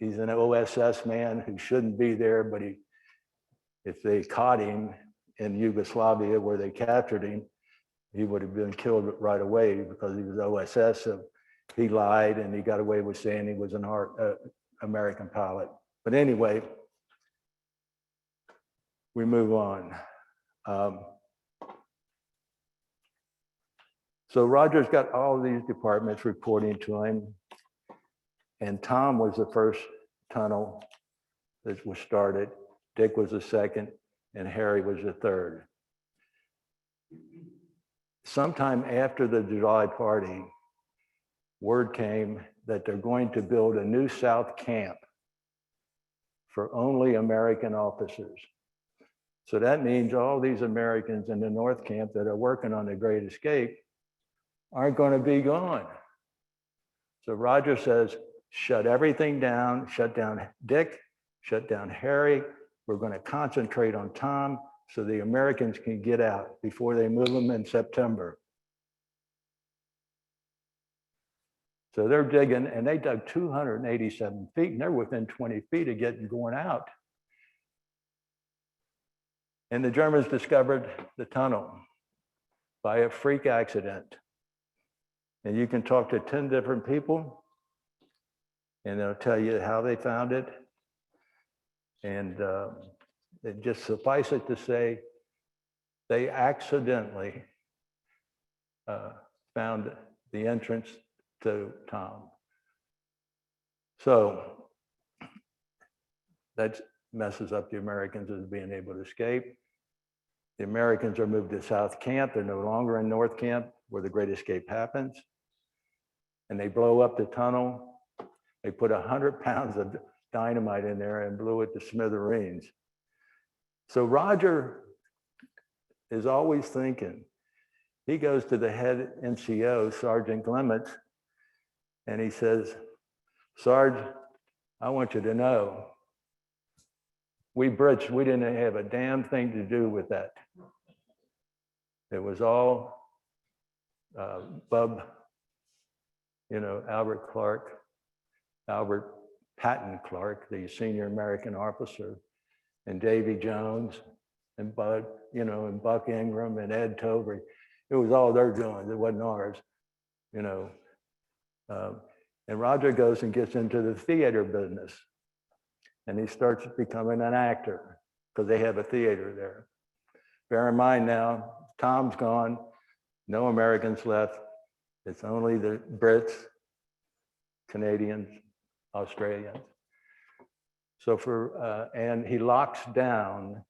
He's an OSS man who shouldn't be there, but if they caught him in Yugoslavia where they captured him, he would have been killed right away because he was OSS. So he lied and he got away with saying he was an American pilot. But anyway, we move on. So Roger's got all these departments reporting to him. And Tom was the first tunnel that was started. Dick was the second, and Harry was the third. Sometime after the July party, word came that they're going to build a new South camp for only American officers. So that means all these Americans in the North camp that are working on the Great Escape aren't going to be gone. So Roger says, shut everything down, shut down Dick, shut down Harry. We're going to concentrate on Tom so the Americans can get out before they move them in September. So they're digging, and they dug 287 feet, and they're within 20 feet of getting going out. And the Germans discovered the tunnel. by a freak accident. And you can talk to 10 different people and they'll tell you how they found it. And it just suffice it to say, they accidentally found the entrance to Tom. So that messes up the Americans as being able to escape. The Americans are moved to South Camp. They're no longer in North Camp where the Great Escape happens. And they blow up the tunnel. They put 100 pounds of dynamite in there and blew it to smithereens. So Roger is always thinking. He goes to the head NCO, Sergeant Clements, and he says, Sarge, I want you to know, we Brits, we didn't have a damn thing to do with that. It was all Bub, Albert Patton Clark, the senior American officer, and Davy Jones, and Bud, and Buck Ingram and Ed Toby. It was all their doing. It wasn't ours, And Roger goes and gets into the theater business, and he starts becoming an actor because they have a theater there. Bear in mind now, Tom's gone, no Americans left. It's only the Brits, Canadians, Australians. So and he locks down,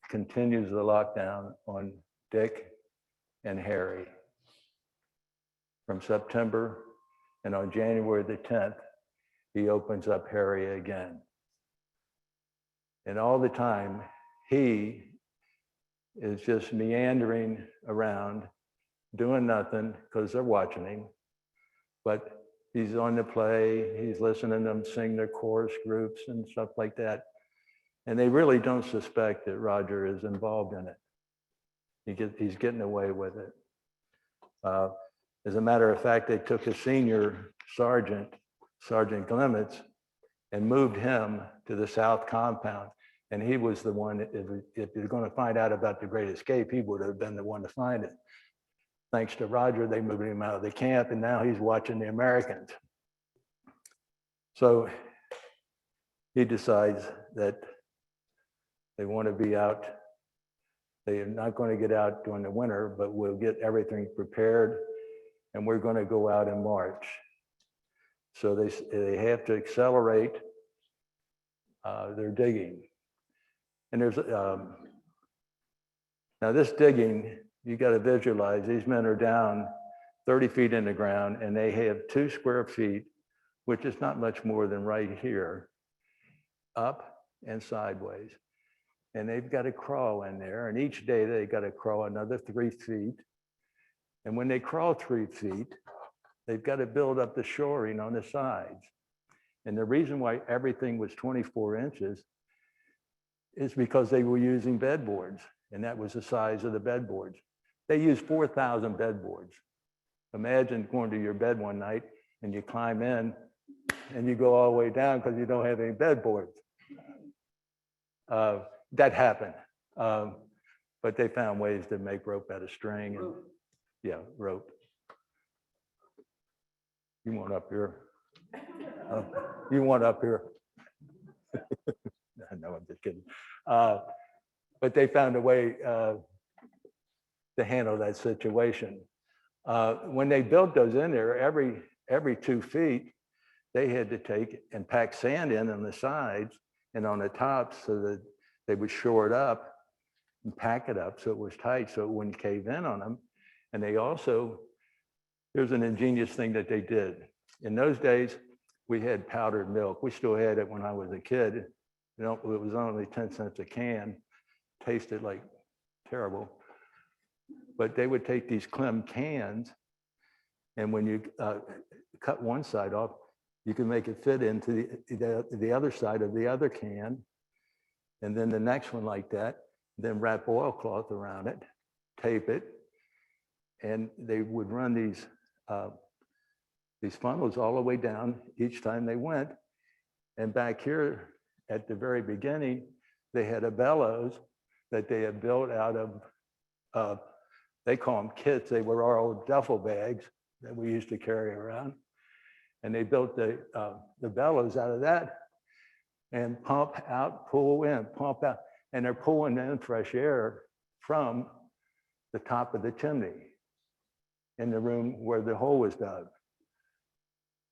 continues the lockdown on Dick and Harry from September, and on January the 10th, he opens up Harry again. And all the time, he is just meandering around, doing nothing because they're watching him, but he's on the play, he's listening to them sing their chorus groups and stuff like that. And they really don't suspect that Roger is involved in it. He's getting away with it. As a matter of fact, they took a senior sergeant, Sergeant Clements, and moved him to the South Compound. And he was the one, if you're going to find out about the Great Escape, he would have been the one to find it. Thanks to Roger, they moved him out of the camp, and now he's watching the Americans. So he decides that they want to be out. They are not going to get out during the winter, but we'll get everything prepared, and we're going to go out in March. So they have to accelerate their digging. And there's now this digging, you got to visualize, these men are down 30 feet in the ground, and they have 2 square feet, which is not much more than right here, up and sideways. And they've got to crawl in there, and each day they got to crawl another 3 feet. And when they crawl 3 feet, they've got to build up the shoring on the sides. And the reason why everything was 24 inches is because they were using bedboards, and that was the size of the bedboards. They used 4,000 bedboards. Imagine going to your bed one night and you climb in and you go all the way down because you don't have any bedboards. That happened. But they found ways to make rope out of string. And, yeah, rope. You want up here? You want up here? No, I'm just kidding. But they found a way to handle that situation. When they built those in there, every 2 feet, they had to take and pack sand in on the sides and on the tops so that they would shore it up and pack it up so it was tight so it wouldn't cave in on them. And they also, here's an ingenious thing that they did. In those days, we had powdered milk. We still had it when I was a kid. It was only 10 cents a can. Tasted like terrible. But they would take these Clem cans, and when you cut one side off, you can make it fit into the other side of the other can, and then the next one like that, then wrap oilcloth around it, tape it, and they would run these funnels all the way down each time they went. And back here at the very beginning, they had a bellows that they had built out of they call them kits. They were our old duffel bags that we used to carry around. And they built the bellows out of that and pump out, pull in, pump out. And they're pulling in fresh air from the top of the chimney in the room where the hole was dug.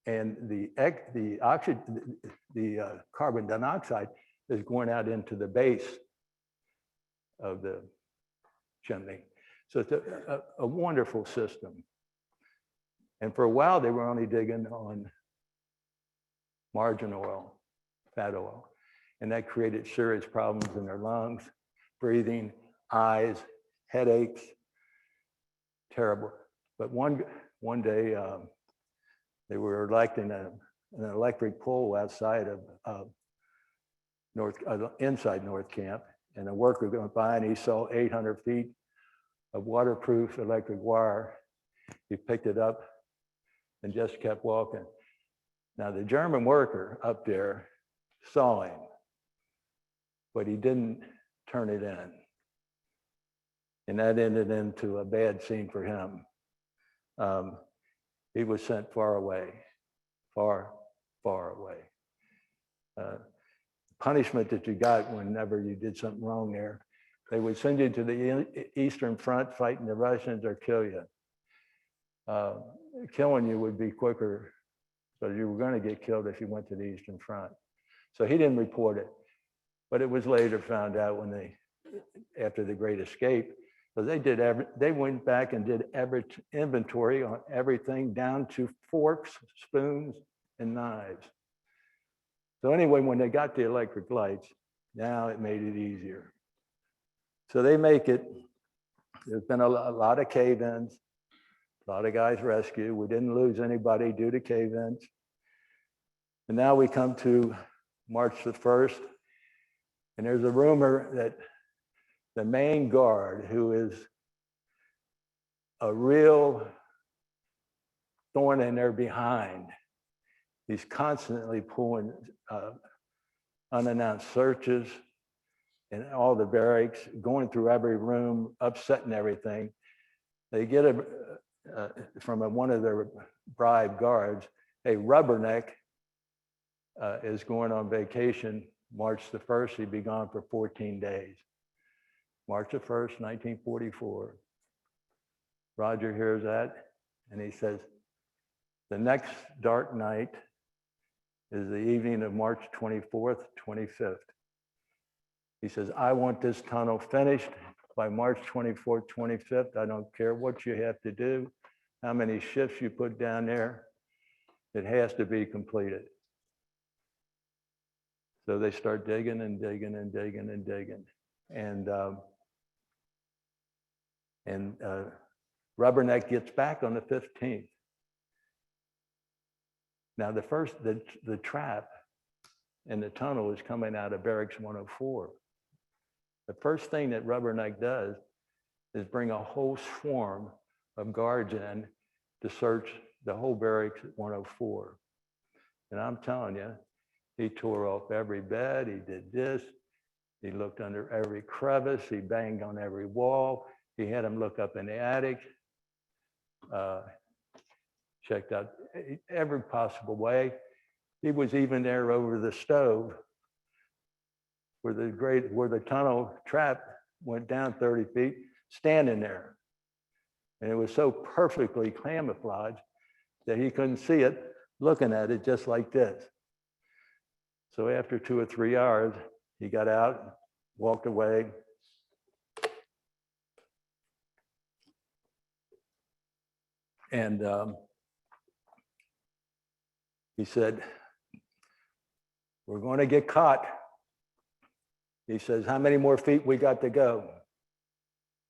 And the oxygen, the carbon dioxide is going out into the base of the chimney. So it's a wonderful system. And for a while, they were only digging on margin oil, fat oil. And that created serious problems in their lungs, breathing, eyes, headaches, terrible. But one day, they were electing an electric pole outside of inside North Camp. And a worker went by and he saw 800 feet of waterproof electric wire. He picked it up and just kept walking. Now the German worker up there saw him, but he didn't turn it in. And that ended into a bad scene for him. He was sent far away, far, far away. Punishment that you got whenever you did something wrong there, they would send you to the Eastern Front fighting the Russians or kill you. Killing you would be quicker, so you were going to get killed if you went to the Eastern Front. So he didn't report it, but it was later found out when after the Great Escape, so they went back and did every inventory on everything down to forks, spoons, and knives. So anyway, when they got the electric lights, now it made it easier. So they make it, there's been a lot of cave-ins, a lot of guys rescued. We didn't lose anybody due to cave-ins. And now we come to March the 1st, and there's a rumor that the main guard, who is a real thorn in their behind, he's constantly pulling unannounced searches in all the barracks, going through every room, upsetting everything. They get from one of their bribed guards, a rubberneck is going on vacation March the 1st. He'd be gone for 14 days. March the 1st, 1944. Roger hears that and he says, the next dark night is the evening of March 24th, 25th. He says, I want this tunnel finished by March 24th, 25th. I don't care what you have to do, how many shifts you put down there. It has to be completed. So they start digging and digging and digging and digging. And Rubberneck gets back on the 15th. Now the trap in the tunnel is coming out of Barracks 104. The first thing that Rubberneck does is bring a whole swarm of guards in to search the whole Barracks 104. And I'm telling you, he tore off every bed, he did this, he looked under every crevice, he banged on every wall, he had him look up in the attic, checked out every possible way. He was even there over the stove where the tunnel trap went down 30 feet, standing there. And it was so perfectly camouflaged that he couldn't see it, looking at it just like this. So after 2 or 3 hours, he got out, walked away. And he said, we're going to get caught. He says, how many more feet we got to go?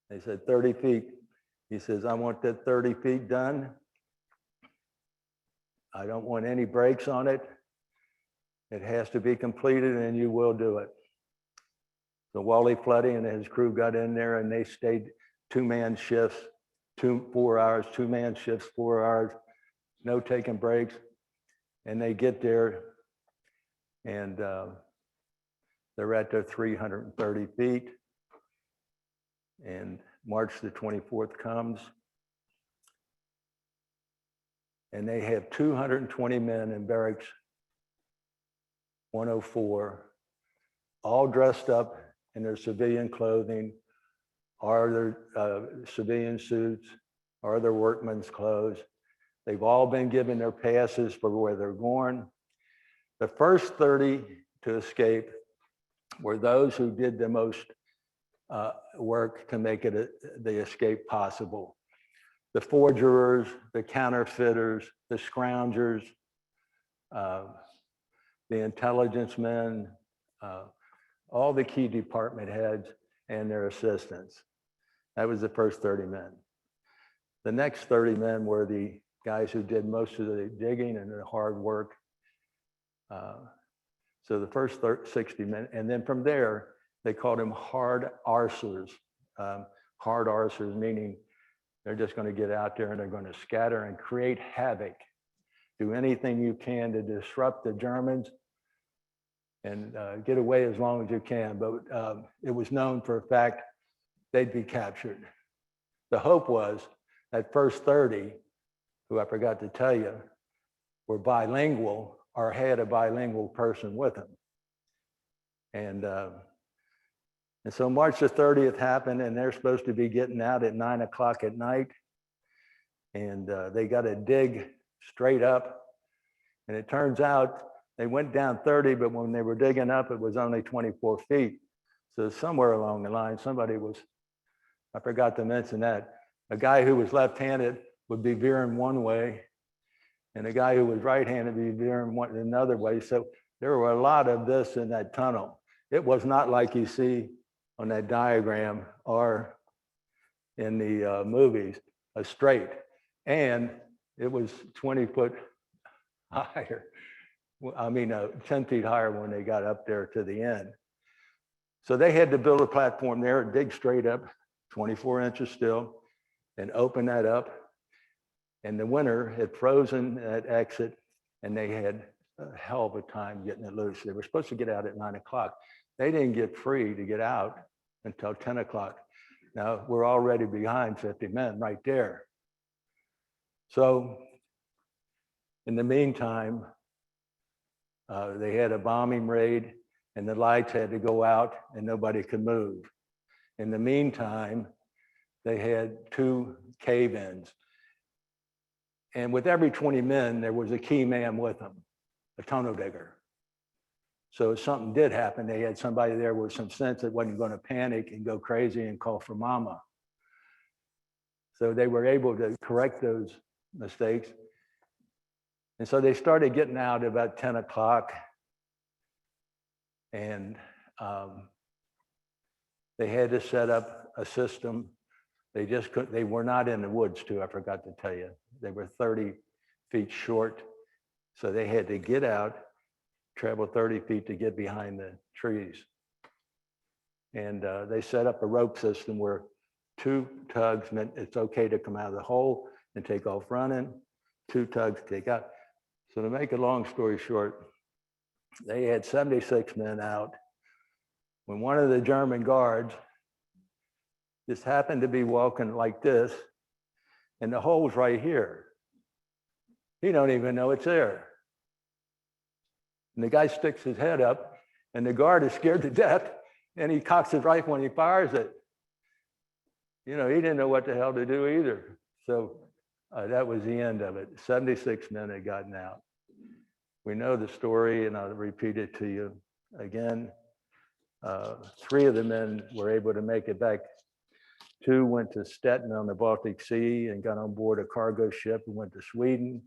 They said 30 feet. He says, I want that 30 feet done. I don't want any breaks on it. It has to be completed and you will do it. So Wally Floody and his crew got in there and they stayed 2-man shifts, 4 hours, 2-man shifts, 4 hours, no taking breaks. And they get there and they're at their 330 feet. And March the 24th comes, and they have 220 men in barracks 104, all dressed up in their civilian clothing, or their civilian suits, or their workman's clothes. They've all been given their passes for where they're going. The first 30 to escape were those who did the most work to make it the escape possible. The forgers, the counterfeiters, the scroungers, the intelligence men, all the key department heads and their assistants. That was the first 30 men. The next 30 men were the guys who did most of the digging and the hard work. So the first 60 men, and then from there, they called them hard arsers. Hard arsers meaning they're just going to get out there and they're going to scatter and create havoc. Do anything you can to disrupt the Germans and get away as long as you can. But it was known for a fact they'd be captured. The hope was that first 30, who I forgot to tell you, were bilingual or had a bilingual person with them. And so March the 30th happened, and they're supposed to be getting out at 9 o'clock at night. And they got to dig straight up. And it turns out they went down 30, but when they were digging up, it was only 24 feet. So somewhere along the line, somebody was, I forgot to mention that, a guy who was left-handed would be veering one way, and a guy who was right-handed would be veering another way. So there were a lot of this in that tunnel. It was not like you see on that diagram or in the movies, a straight. And it was 20 foot higher. I mean, 10 feet higher when they got up there to the end. So they had to build a platform there, dig straight up, 24 inches still, and open that up. And the winter had frozen at exit, and they had a hell of a time getting it loose. They were supposed to get out at 9 o'clock. They didn't get free to get out until 10 o'clock. Now, we're already behind 50 men right there. So in the meantime, they had a bombing raid, and the lights had to go out, and nobody could move. In the meantime, they had 2 cave-ins. And with every 20 men, there was a key man with them, a tunnel digger. So if something did happen, they had somebody there with some sense that wasn't going to panic and go crazy and call for mama. So they were able to correct those mistakes. And so they started getting out at about 10 o'clock. And they had to set up a system. They just couldn't, they were not in the woods too, I forgot to tell you. They were 30 feet short. So they had to get out, travel 30 feet to get behind the trees. And they set up a rope system where 2 tugs meant it's okay to come out of the hole and take off running, 2 tugs take out. So to make a long story short, they had 76 men out when one of the German guards just happened to be walking like this, and the hole's right here. He don't even know it's there. And the guy sticks his head up, and the guard is scared to death, and he cocks his rifle and he fires it. You know, he didn't know what the hell to do either. So that was the end of it. 76 men had gotten out. We know the story, and I'll repeat it to you again. 3 of the men were able to make it back. 2 went to Stettin on the Baltic Sea and got on board a cargo ship and went to Sweden.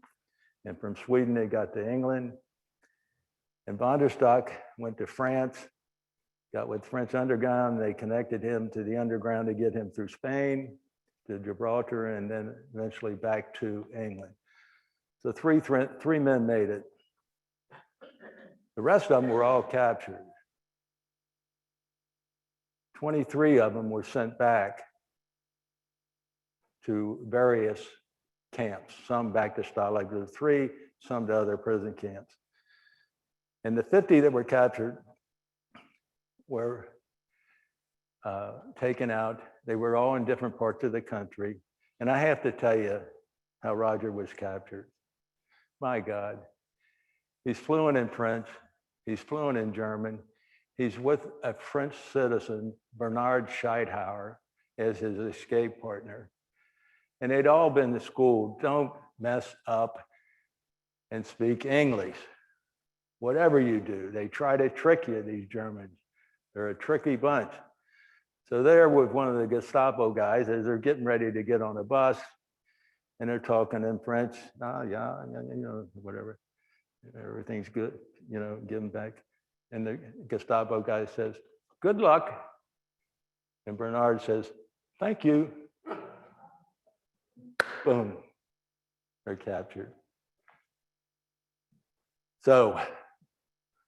And from Sweden, they got to England. And van der Stock went to France, got with French Underground. They connected him to the Underground to get him through Spain, to Gibraltar, and then eventually back to England. So 3 men made it. The rest of them were all captured. 23 of them were sent back to various camps, some back to Stalag Luft III, some to other prison camps. And the 50 that were captured were taken out They were all in different parts of the country. And I have to tell you how Roger was captured. My God. He's fluent in French. He's fluent in German. He's with a French citizen, Bernard Scheidhauer, as his escape partner. And they'd all been to school. Don't mess up and speak English. Whatever you do, they try to trick you, these Germans. They're a tricky bunch. So they're with one of the Gestapo guys as they're getting ready to get on a bus, and they're talking in French. Yeah, whatever. Everything's good, give them back. And the Gestapo guy says, "Good luck." And Bernard says, "Thank you." Boom, they're captured. So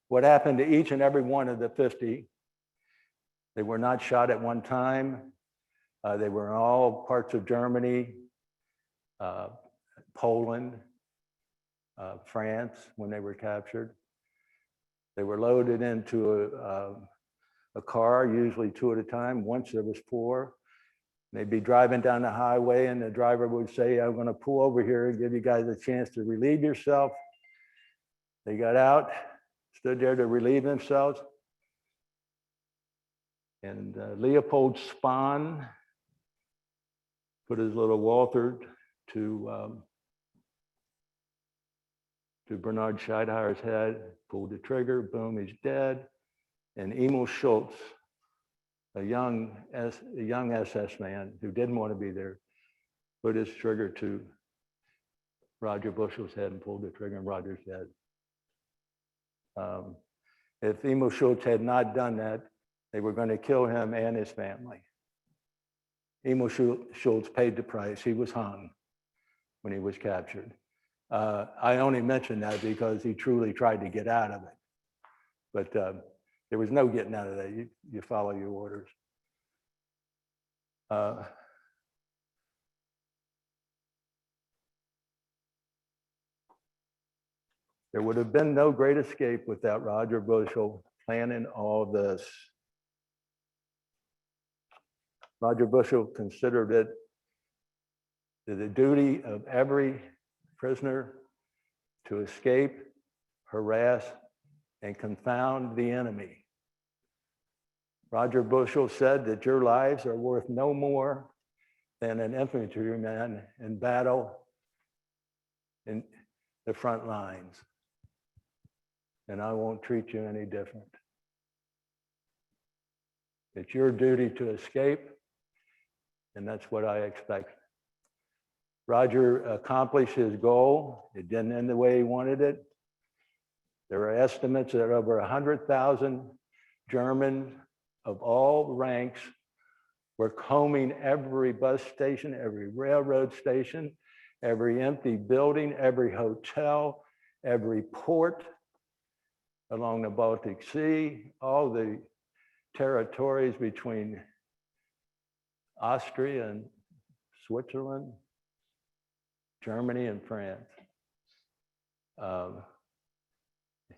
what happened to each and every one of the 50? They were not shot at one time. They were in all parts of Germany, Poland, France, when they were captured. They were loaded into a car, usually 2 at a time. Once there was 4. They'd be driving down the highway and the driver would say, "I'm going to pull over here and give you guys a chance to relieve yourself." They got out, stood there to relieve themselves. And Leopold Spahn put his little Walther to Bernard Scheidhauer's head, pulled the trigger, boom, he's dead. And Emil Schultz, a young SS man who didn't want to be there, put his trigger to Roger Bushell's head and pulled the trigger, and Roger's dead. If Emil Schultz had not done that, they were going to kill him and his family. Emil Schultz paid the price. He was hung when he was captured. I only mention that because he truly tried to get out of it. But there was no getting out of that. You follow your orders. There would have been no great escape without Roger Bushell planning all this. Roger Bushell considered it the duty of every prisoner to escape, harass, and confound the enemy. Roger Bushell said that your lives are worth no more than an infantryman in battle in the front lines. And I won't treat you any different. It's your duty to escape, and that's what I expect. Roger accomplished his goal. It didn't end the way he wanted it. There are estimates that over 100,000 Germans of all ranks were combing every bus station, every railroad station, every empty building, every hotel, every port along the Baltic Sea, all the territories between Austria and Switzerland, Germany and France.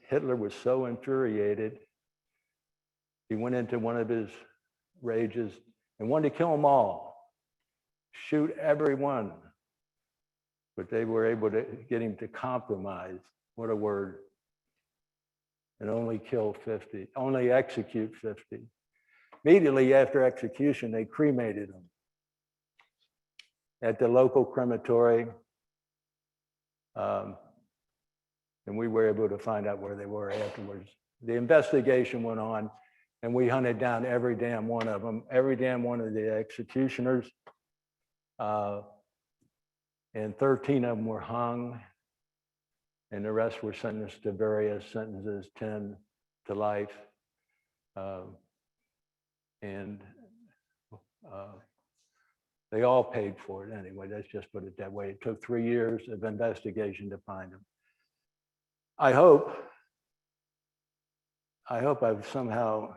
Hitler was so infuriated, he went into one of his rages and wanted to kill them all, shoot everyone. But they were able to get him to compromise, what a word, and only kill 50, only execute 50. Immediately after execution, they cremated them at the local crematory. And we were able to find out where they were afterwards. The investigation went on, and we hunted down every damn one of them, every damn one of the executioners. And 13 of them were hung, and the rest were sentenced to various sentences, 10 to life. They all paid for it anyway. Let's just put it that way. It took 3 years of investigation to find them. I hope I've somehow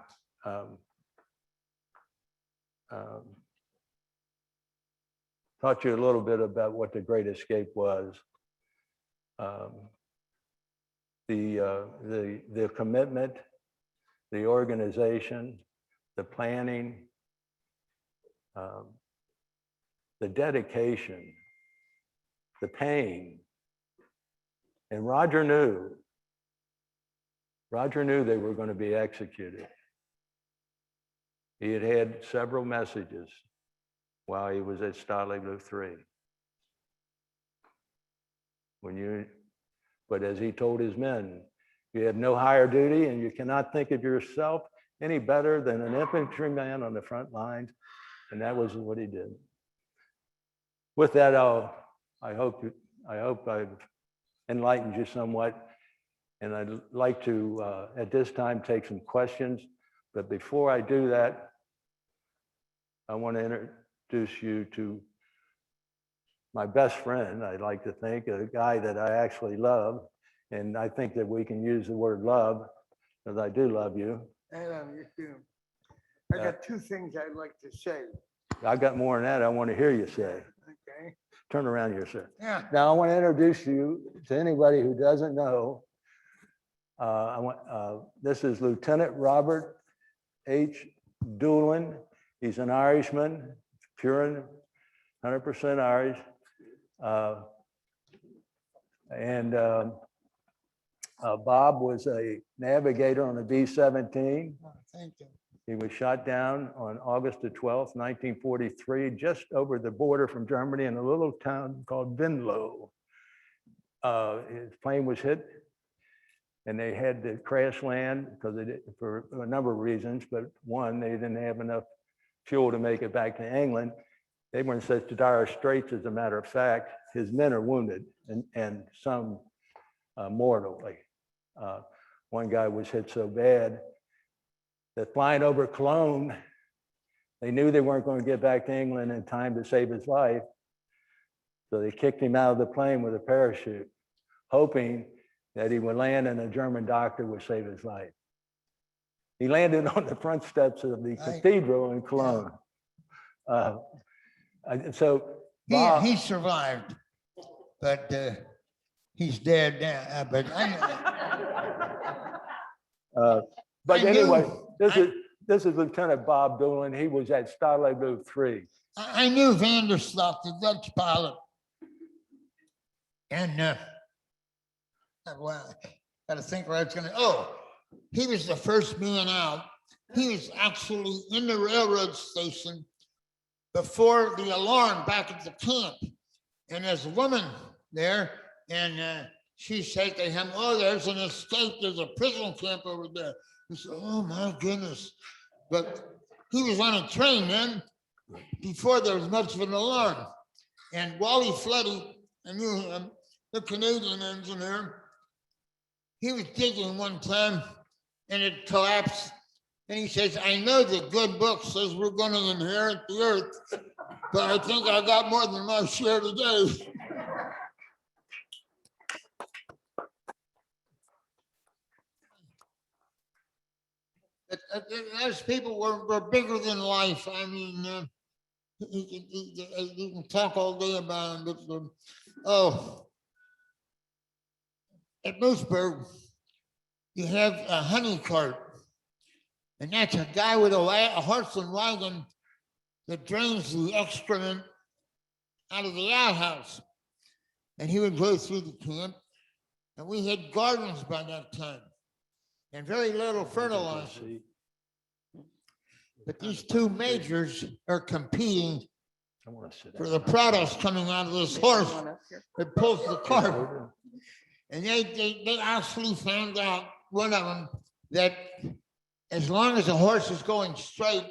taught you a little bit about what the Great Escape was. The commitment, the organization, the planning, the dedication, the pain. And Roger knew they were going to be executed. He had had several messages while he was at Stalag Luft III. But as he told his men, you have no higher duty and you cannot think of yourself any better than an infantryman on the front lines. And that was what he did. With that, I hope I've enlightened you somewhat. And I'd like to, at this time, take some questions. But before I do that, I want to introduce you to my best friend, I'd like to think, a guy that I actually love. And I think that we can use the word love, because I do love you. I love you too. I got two things I'd like to say. I got more than that I want to hear you say. Okay. Turn around here, sir. Yeah. Now, I want to introduce you to anybody who doesn't know. This is Lieutenant Robert H. Doolin. He's an Irishman, pure and 100% Irish. Bob was a navigator on a B-17. Oh, thank you. He was shot down on August the 12th, 1943, just over the border from Germany in a little town called Venlo. His plane was hit and they had to crash land because for a number of reasons, but one, they didn't have enough fuel to make it back to England. They were in such dire straits, as a matter of fact. His men are wounded and some mortally. One guy was hit so bad that flying over Cologne, they knew they weren't going to get back to England in time to save his life. So they kicked him out of the plane with a parachute, hoping that he would land and a German doctor would save his life. He landed on the front steps of the cathedral in Cologne. So Bob, He survived, but he's dead now. But anyway, this is Lieutenant Bob Doolin. He was at Stalag Luft III. I knew Vanderstock, the Dutch pilot, and well, got to think where I was going to. Oh, he was the first man out. He was actually in the railroad station before the alarm back at the camp, and there's a woman there, and she said to him, "Oh, there's an escape. There's a prison camp over there." He said, "Oh my goodness!" But he was on a train then, before there was much of an alarm. And Wally Floody, I knew him, the Canadian engineer. He was digging one time, and it collapsed. And he says, "I know the good book says we're going to inherit the earth, but I think I got more than my share today." Those people were bigger than life. I mean, you can talk all day about them. But, at Moosburg, you have a honey cart. And that's a guy with a horse and wagon that drains the excrement out of the outhouse. And he would go through the camp. And we had gardens by that time and very little fertilizer. But these two majors are competing for the products coming out of this horse that pulls the cart. And they actually found out, one of them, that as long as the horse is going straight,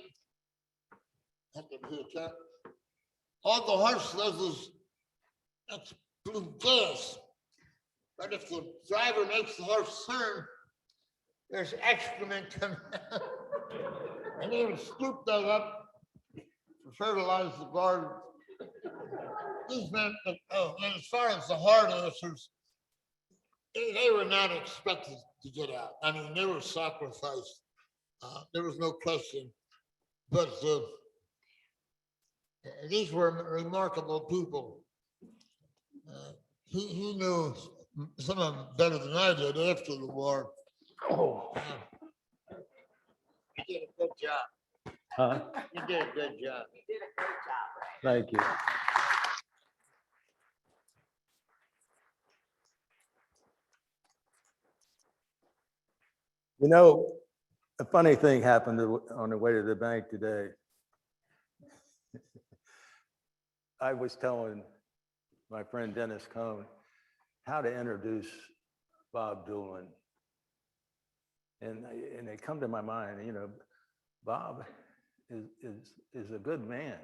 all the horse does is explode gas. But if the driver makes the horse turn, there's excrement coming out. And they would scoop that up to fertilize the garden. These men, and as far as the hard answers, they were not expected to get out. I mean, they were sacrificed. There was no question. But these were remarkable people. He knew some of them better than I did after the war. He did a good job. Huh? You did a good job. Thank you. You know, a funny thing happened on the way to the bank today. I was telling my friend Dennis Cohn how to introduce Bob Dylan. And it come to my mind, you know, Bob is a good man.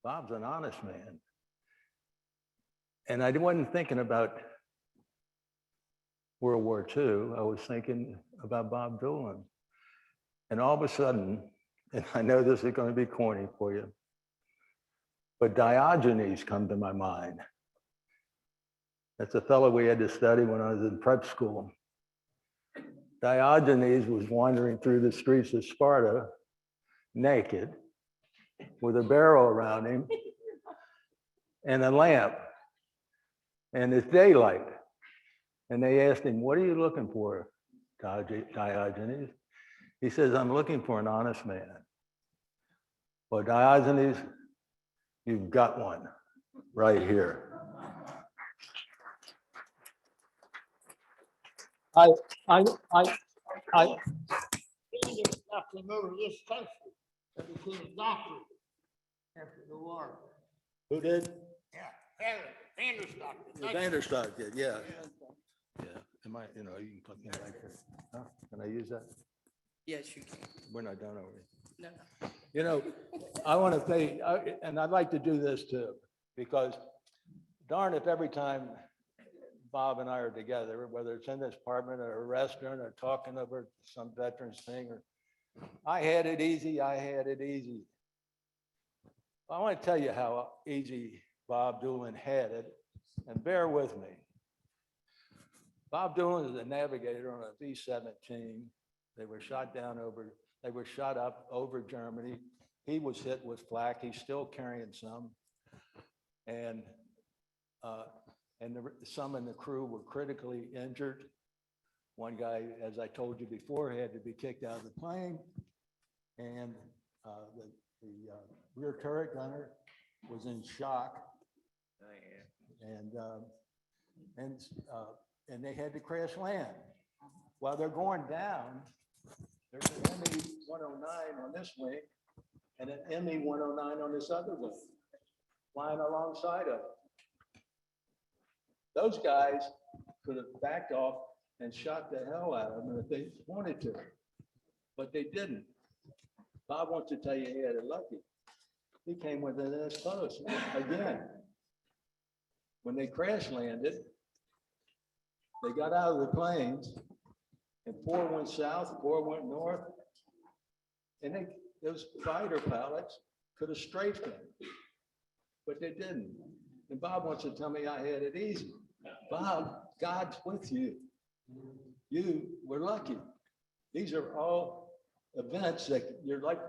Bob's an honest man. And I wasn't thinking about World War II. I was thinking about Bob Dylan. And all of a sudden, and I know this is going to be corny for you, but Diogenes come to my mind. That's a fellow we had to study when I was in prep school. Diogenes was wandering through the streets of Sparta naked with a barrel around him and a lamp, and it's daylight. And they asked him, "What are you looking for, Diogenes?" He says, "I'm looking for an honest man." Well, Diogenes, you've got one right here. I Came over to this country and became a doctor after the war. Who did? Yeah, Vanderstock. The Vanderstock did, yeah. Yeah, am I, you know, you can put me like this. Huh? Can I use that? Yes, you can. We're not done already. No. You know, I want to say, and I'd like to do this too, because darn if every time Bob and I are together, whether it's in this apartment or a restaurant or talking over some veterans thing, or I had it easy, I had it easy. I want to tell you how easy Bob Dylan had it, and bear with me. Bob Dylan is a navigator on a V-17. They were shot up over Germany. He was hit with flak. He's still carrying some. And some in the crew were critically injured. One guy, as I told you before, had to be kicked out of the plane. And the rear turret gunner was in shock. And they had to crash land. While they're going down, there's an ME-109 on this wing and an ME-109 on this other wing, flying alongside of it. Those guys could have backed off and shot the hell out of them if they wanted to, but they didn't. Bob wants to tell you he had it lucky. He came within this close again. When they crash landed, they got out of the planes, and 4 went south, 4 went north, and those fighter pilots could have strafed them, but they didn't. And Bob wants to tell me I had it easy. Bob, God's with you. You were lucky. These are all events that you're like,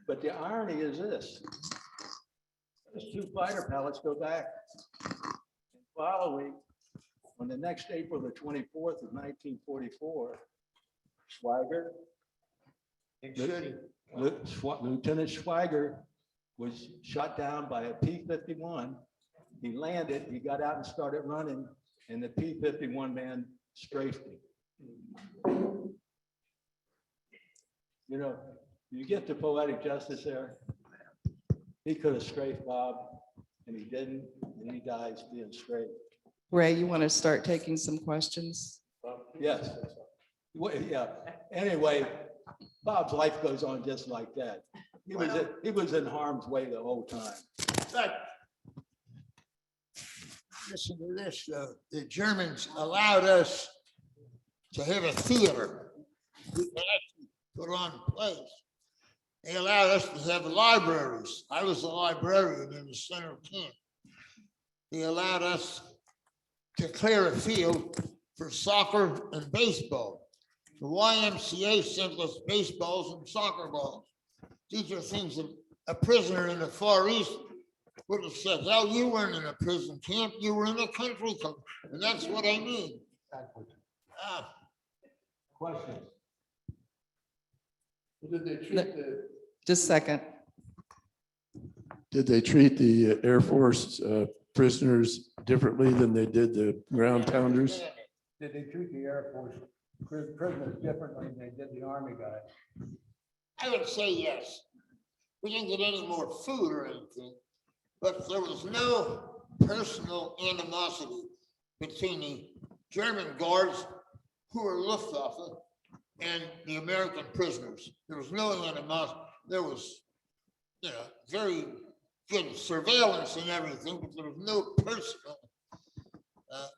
but the irony is this. Those 2 fighter pilots go back and following on the next April the 24th of 1944, Schweiger, Lieutenant Schweiger was shot down by a P-51. He landed, he got out and started running, and the P-51 man strafed him. You know, you get the poetic justice there. He could have strafed Bob, and he didn't, and he dies being strafed. Ray, you want to start taking some questions? Yes. Well, yeah. Anyway, Bob's life goes on just like that. He was in harm's way the whole time. But listen to this, though. The Germans allowed us to have a theater. We could actually put on plays. They allowed us to have libraries. I was a librarian in the center camp. They allowed us to clear a field for soccer and baseball. The YMCA sent us baseballs and soccer balls. These are things that a prisoner in the Far East would have said, "Hell, you weren't in a prison camp, you were in a country club." And that's what I mean. Questions? Did they treat the, Just a second. did they treat the Air Force prisoners differently than they did the ground pounders? Did they treat the Air Force prisoners differently than they did the Army guys? I would say yes. We didn't get any more food or anything, but there was no personal animosity between the German guards who were Luftwaffe and the American prisoners. There was no animosity. There was, very good surveillance and everything, but there was no personal.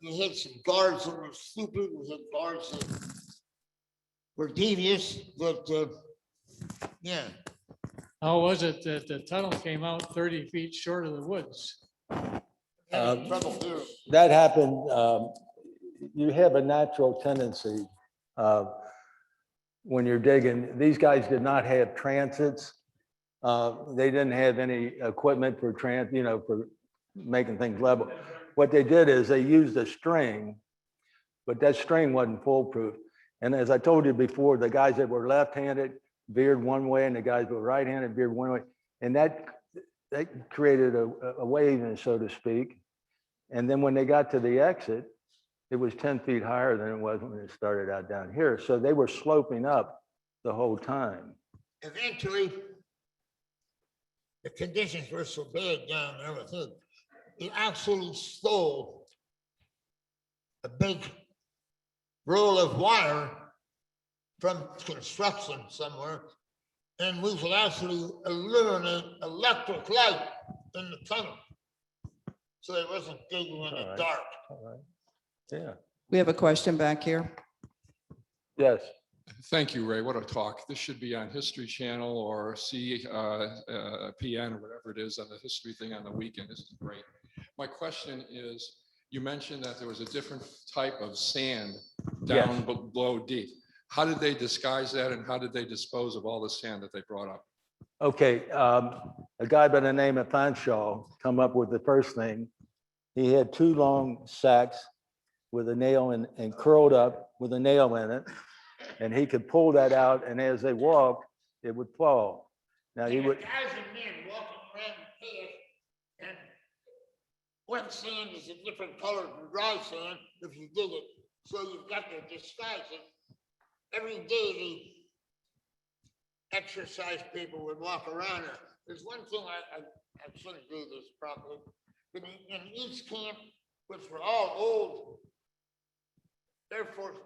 We had some guards that were stupid. We had guards that were devious, but yeah. How was it that the tunnel came out 30 feet short of the woods? Having trouble here. That happened. You have a natural tendency when you're digging. These guys did not have transits. They didn't have any equipment for for making things level. What they did is they used a string, but that string wasn't foolproof. And as I told you before, the guys that were left-handed veered one way, and the guys that were right-handed veered one way, and that created a wave, so to speak. And then when they got to the exit, it was 10 feet higher than it was when it started out down here. So they were sloping up the whole time. Eventually, the conditions were so bad down there with it. He actually stole a big roll of wire from construction somewhere, and we could actually illuminate electric light in the tunnel. So it wasn't digging in the All right. dark. All right. Yeah. We have a question back here. Yes. Thank you, Ray. What a talk. This should be on History Channel or CPN or whatever it is on the history thing on the weekend. This is great. My question is, you mentioned that there was a different type of sand down below deep. How did they disguise that, and how did they dispose of all the sand that they brought up? Okay. A guy by the name of Fanshaw come up with the first thing. He had two long sacks with a nail and curled up with a nail in it. And he could pull that out, and as they walked, it would fall. Now he would. 1,000 men walking around the path, and wet sand is a different color from dry sand if you dig it. So you've got to disguise it. Every day the exercise people would walk around it. There's one thing I shouldn't do this properly. But in each camp, which were all old Air Force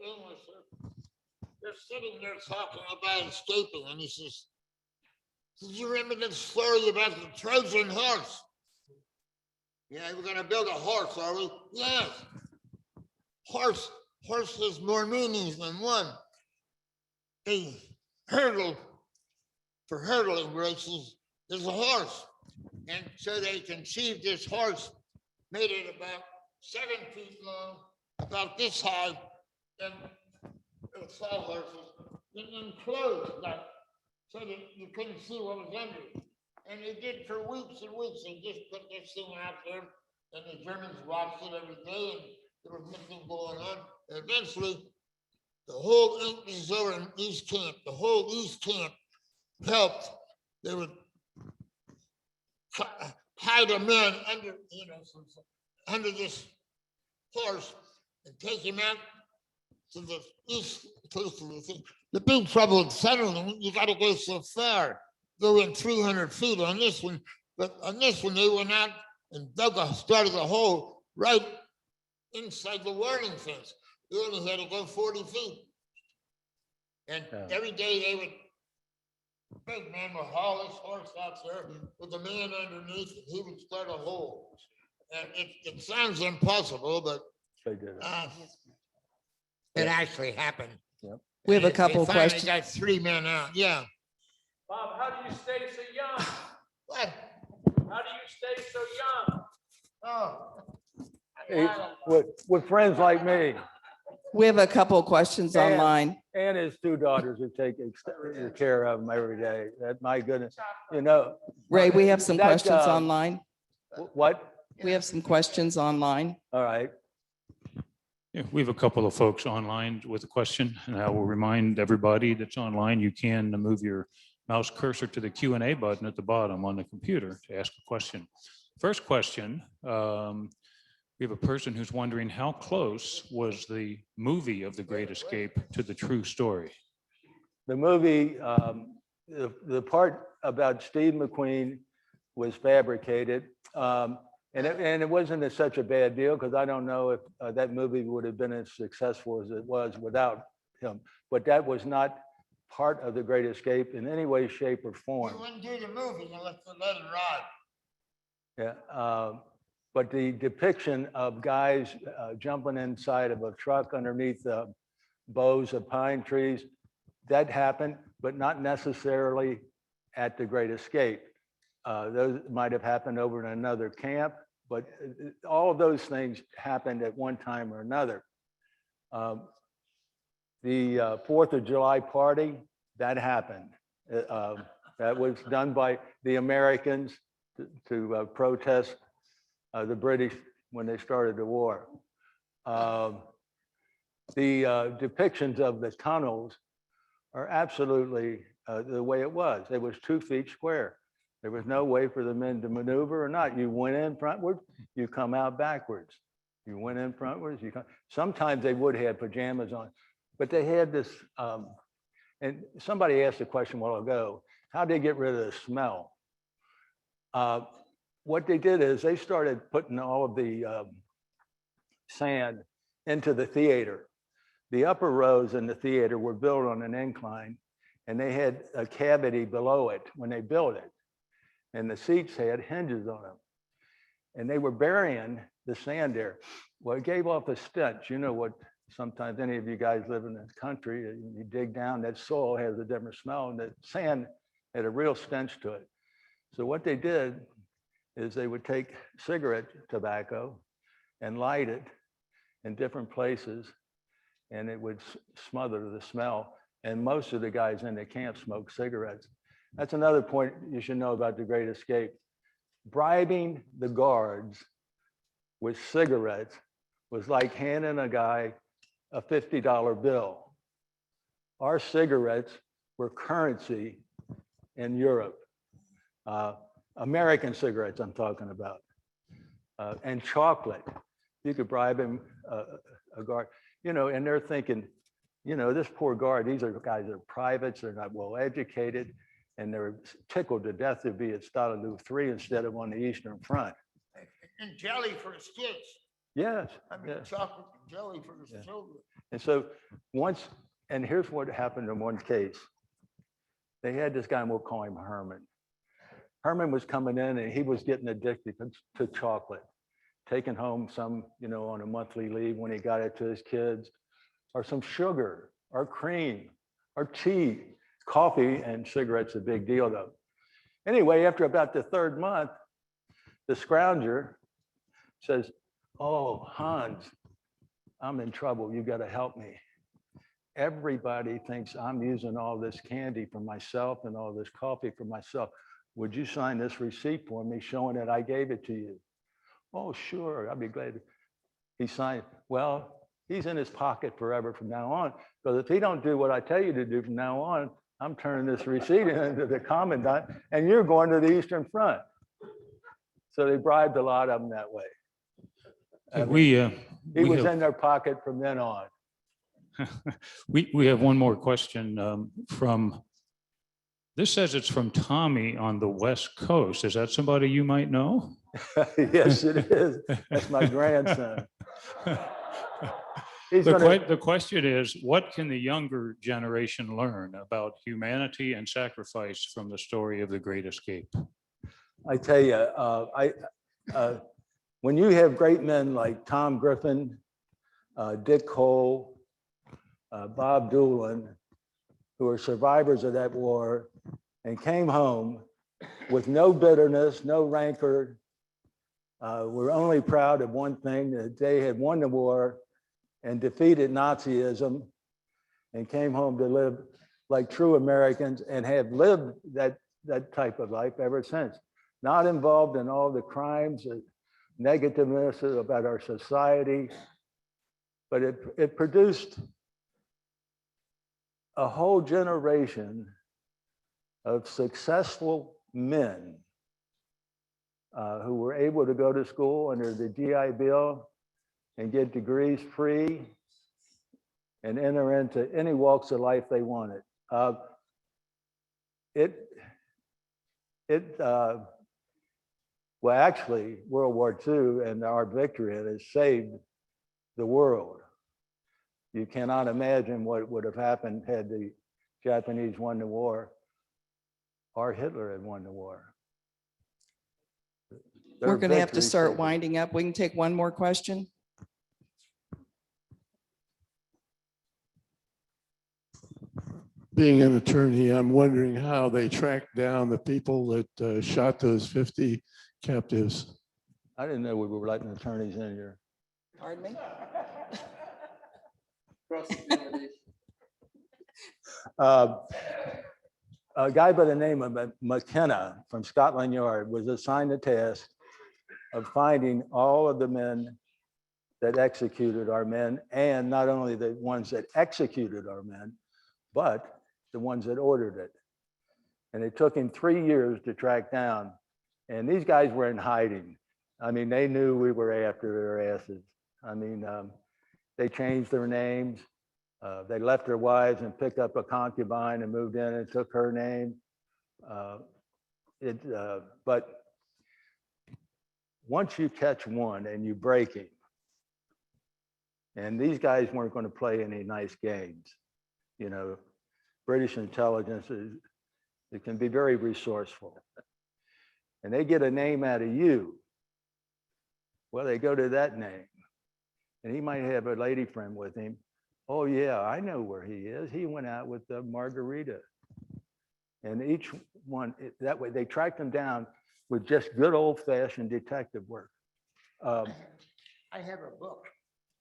English, they're sitting there talking about escaping, and he says, "Did you remember the story about the Trojan horse?" "Yeah, we're gonna build a horse, are we?" "Yes." Horse has more meanings than one. A hurdle for hurdling races is a horse. And so they conceived this horse, made it about 7 feet long, about this high, and it was saw horses, enclosed like, so that you couldn't see what was under it. And they did for weeks and weeks. They just put this thing out there, and the Germans watched it every day, and there was nothing going on. And eventually, the whole this is over in East Camp. The whole East Camp helped. They would hide a man under, under this horse and take him out to the east coast of the thing. The big trouble in settling, you got to go so far, go in 300 feet on this one, but on this one they went out and started a hole right inside the warning fence. You only had to go 40 feet. And every day they would, big man would haul his horse out there with the man underneath, and he would start a hole. And it sounds impossible, but They did it. it actually happened. We have a And couple they finally questions. got 3 men out, yeah. Bob, how do you stay so young? What? How do you stay so young? Oh. Hey, with friends like me We have a couple questions And- online. and his two daughters who take care of him every day. That, my goodness, Ray, we have some that, questions online. what? We have some questions online. All right. Yeah, we have a couple of folks online with a question, and I will remind everybody that's online, you can move your mouse cursor to the Q&A button at the bottom on the computer to ask a question. First question, we have a person who's wondering how close was the movie of The Great Escape to the true story? The movie, the part about Steve McQueen was fabricated. And it wasn't such a bad deal because I don't know if that movie would have been as successful as it was without him. But that was not part of The Great Escape in any way, shape, or form. You wouldn't do the movie unless you let it ride. Yeah, but the depiction of guys jumping inside of a truck underneath the boughs of pine trees, that happened, but not necessarily at The Great Escape. Those might have happened over in another camp, but all of those things happened at one time or another. The 4th of July party, that happened. That was done by the Americans to protest the British when they started the war. The depictions of the tunnels are absolutely the way it was. It was 2 feet square. There was no way for the men to maneuver or not. You went in frontward, you come out backwards. You went in frontwards, you come. Sometimes they would have pajamas on, but they had this, and somebody asked a question a while ago, how'd they get rid of the smell? What they did is they started putting all of the sand into the theater. The upper rows in the theater were built on an incline, and they had a cavity below it when they built it. And the seats had hinges on them. And they were burying the sand there. Well, it gave off a stench. You know what, sometimes any of you guys live in this country, you dig down, that soil has a different smell, and the sand had a real stench to it. So what they did is they would take cigarette tobacco and light it in different places, and it would smother the smell. And most of the guys in the camp smoked cigarettes. That's another point you should know about The Great Escape. Bribing the guards with cigarettes was like handing a guy a $50 bill. Our cigarettes were currency in Europe. American cigarettes I'm talking about. And chocolate. You could bribe him, a guard, you know, and they're thinking, you know, this poor guard, these are guys that are privates, they're not well educated, and they're tickled to death to be at Stalag Luft III instead of on the Eastern Front. And jelly for his kids. Yes. I mean, yes. chocolate and jelly for his Yeah. children. And so once, and here's what happened in one case. They had this guy, and we'll call him Herman. Herman was coming in and he was getting addicted to chocolate, taking home some, you know, on a monthly leave when he got it to his kids, or some sugar, or cream, or tea. Coffee and cigarettes a big deal though. Anyway, after about the 3rd month, the scrounger says, oh, Hans, I'm in trouble. You got to help me. Everybody thinks I'm using all this candy for myself and all this coffee for myself. Would you sign this receipt for me showing that I gave it to you? Oh, sure. I'd be glad. He signed. Well, he's in his pocket forever from now on. Because if he don't do what I tell you to do from now on, I'm turning this receipt into the commandant, and you're going to the Eastern Front. So they bribed a lot of them that way. I mean, he was in their pocket from then on. We have one more question from, this says it's from Tommy on the West Coast. Is that somebody you might know? Yes, it is. That's my grandson. The question is, what can the younger generation learn about humanity and sacrifice from the story of The Great Escape? I tell you, when you have great men like Tom Griffin, Dick Cole, Bob Doolin, who are survivors of that war and came home with no bitterness, no rancor, were only proud of one thing, that they had won the war and defeated Nazism and came home to live like true Americans and have lived that type of life ever since. Not involved in all the crimes and negativeness about our society. but it produced a whole generation of successful men who were able to go to school under the GI Bill and get degrees free and enter into any walks of life they wanted. Well, actually, World War II and our victory in it has saved the world. You cannot imagine what would have happened had the Japanese won the war or Hitler had won the war. We're going to have to victory start saved- winding up. We can take one more question. Being an attorney, I'm wondering how they tracked down the people that shot those 50 captives. I didn't know we were letting attorneys in here. Pardon me? A guy by the name of McKenna from Scotland Yard was assigned the task of finding all of the men that executed our men, and not only the ones that executed our men, but the ones that ordered it. And it took him 3 years to track down. And these guys were in hiding. I mean, they knew we were after their asses. I mean, they changed their names. They left their wives and picked up a concubine and moved in and took her name. But once you catch one and you break him, and these guys weren't going to play any nice games, you know, British intelligence it can be very resourceful. And they get a name out of you. Well, they go to that name. And he might have a lady friend with him. Oh yeah, I know where he is. He went out with Margarita. And each one, that way they tracked them down with just good old fashioned detective work. I have a book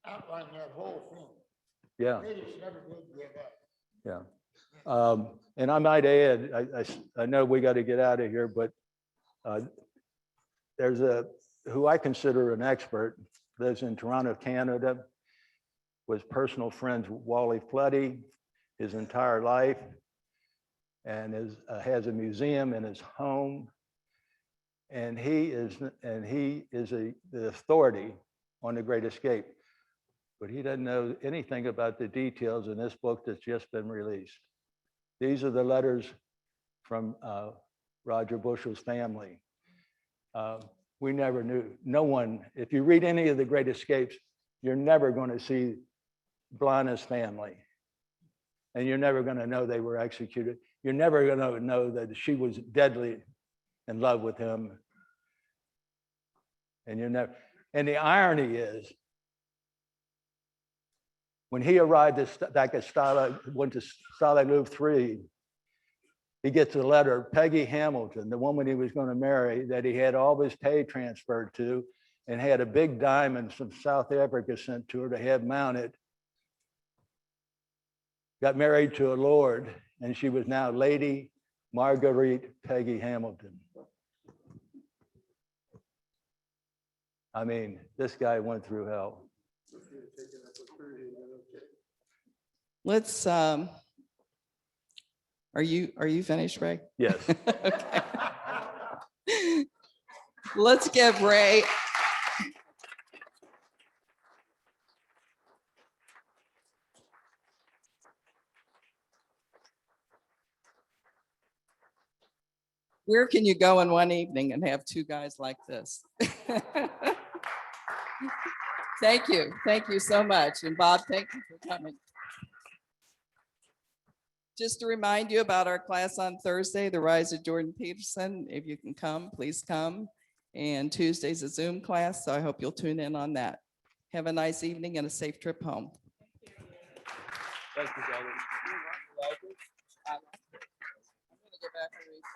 outlining that whole thing. Yeah, They just never did give up. yeah. And I might add, I know we got to get out of here, but there's who I consider an expert, lives in Toronto, Canada, was personal friends with Wally Floody his entire life, and has a museum in his home. And he is the authority on the Great Escape, but he doesn't know anything about the details in this book that's just been released. These are the letters from Roger Bushell's family. We never knew, no one, if you read any of the Great Escapes, you're never going to see Blana's family. And you're never going to know they were executed. You're never going to know that she was deadly in love with him. And you're never, and the irony is, when he arrived back at went to Stalag Luft III, he gets a letter, Peggy Hamilton, the woman he was going to marry, that he had all his pay transferred to, and had a big diamond from South Africa sent to her to have mounted. Got married to a lord, and she was now Lady Marguerite Peggy Hamilton. I mean, this guy went through hell. Let's, are you finished, Ray? Yes. Okay. Let's give Ray. Where can you go in one evening and have two guys like this? Thank you. Thank you so much. And Bob, thank you for coming. Just to remind you about our class on Thursday, The Rise of Jordan Peterson. If you can come, please come. And Tuesday's a Zoom class, so I hope you'll tune in on that. Have a nice evening and a safe trip home. Thank you, Zagan. I'm gonna go back and read.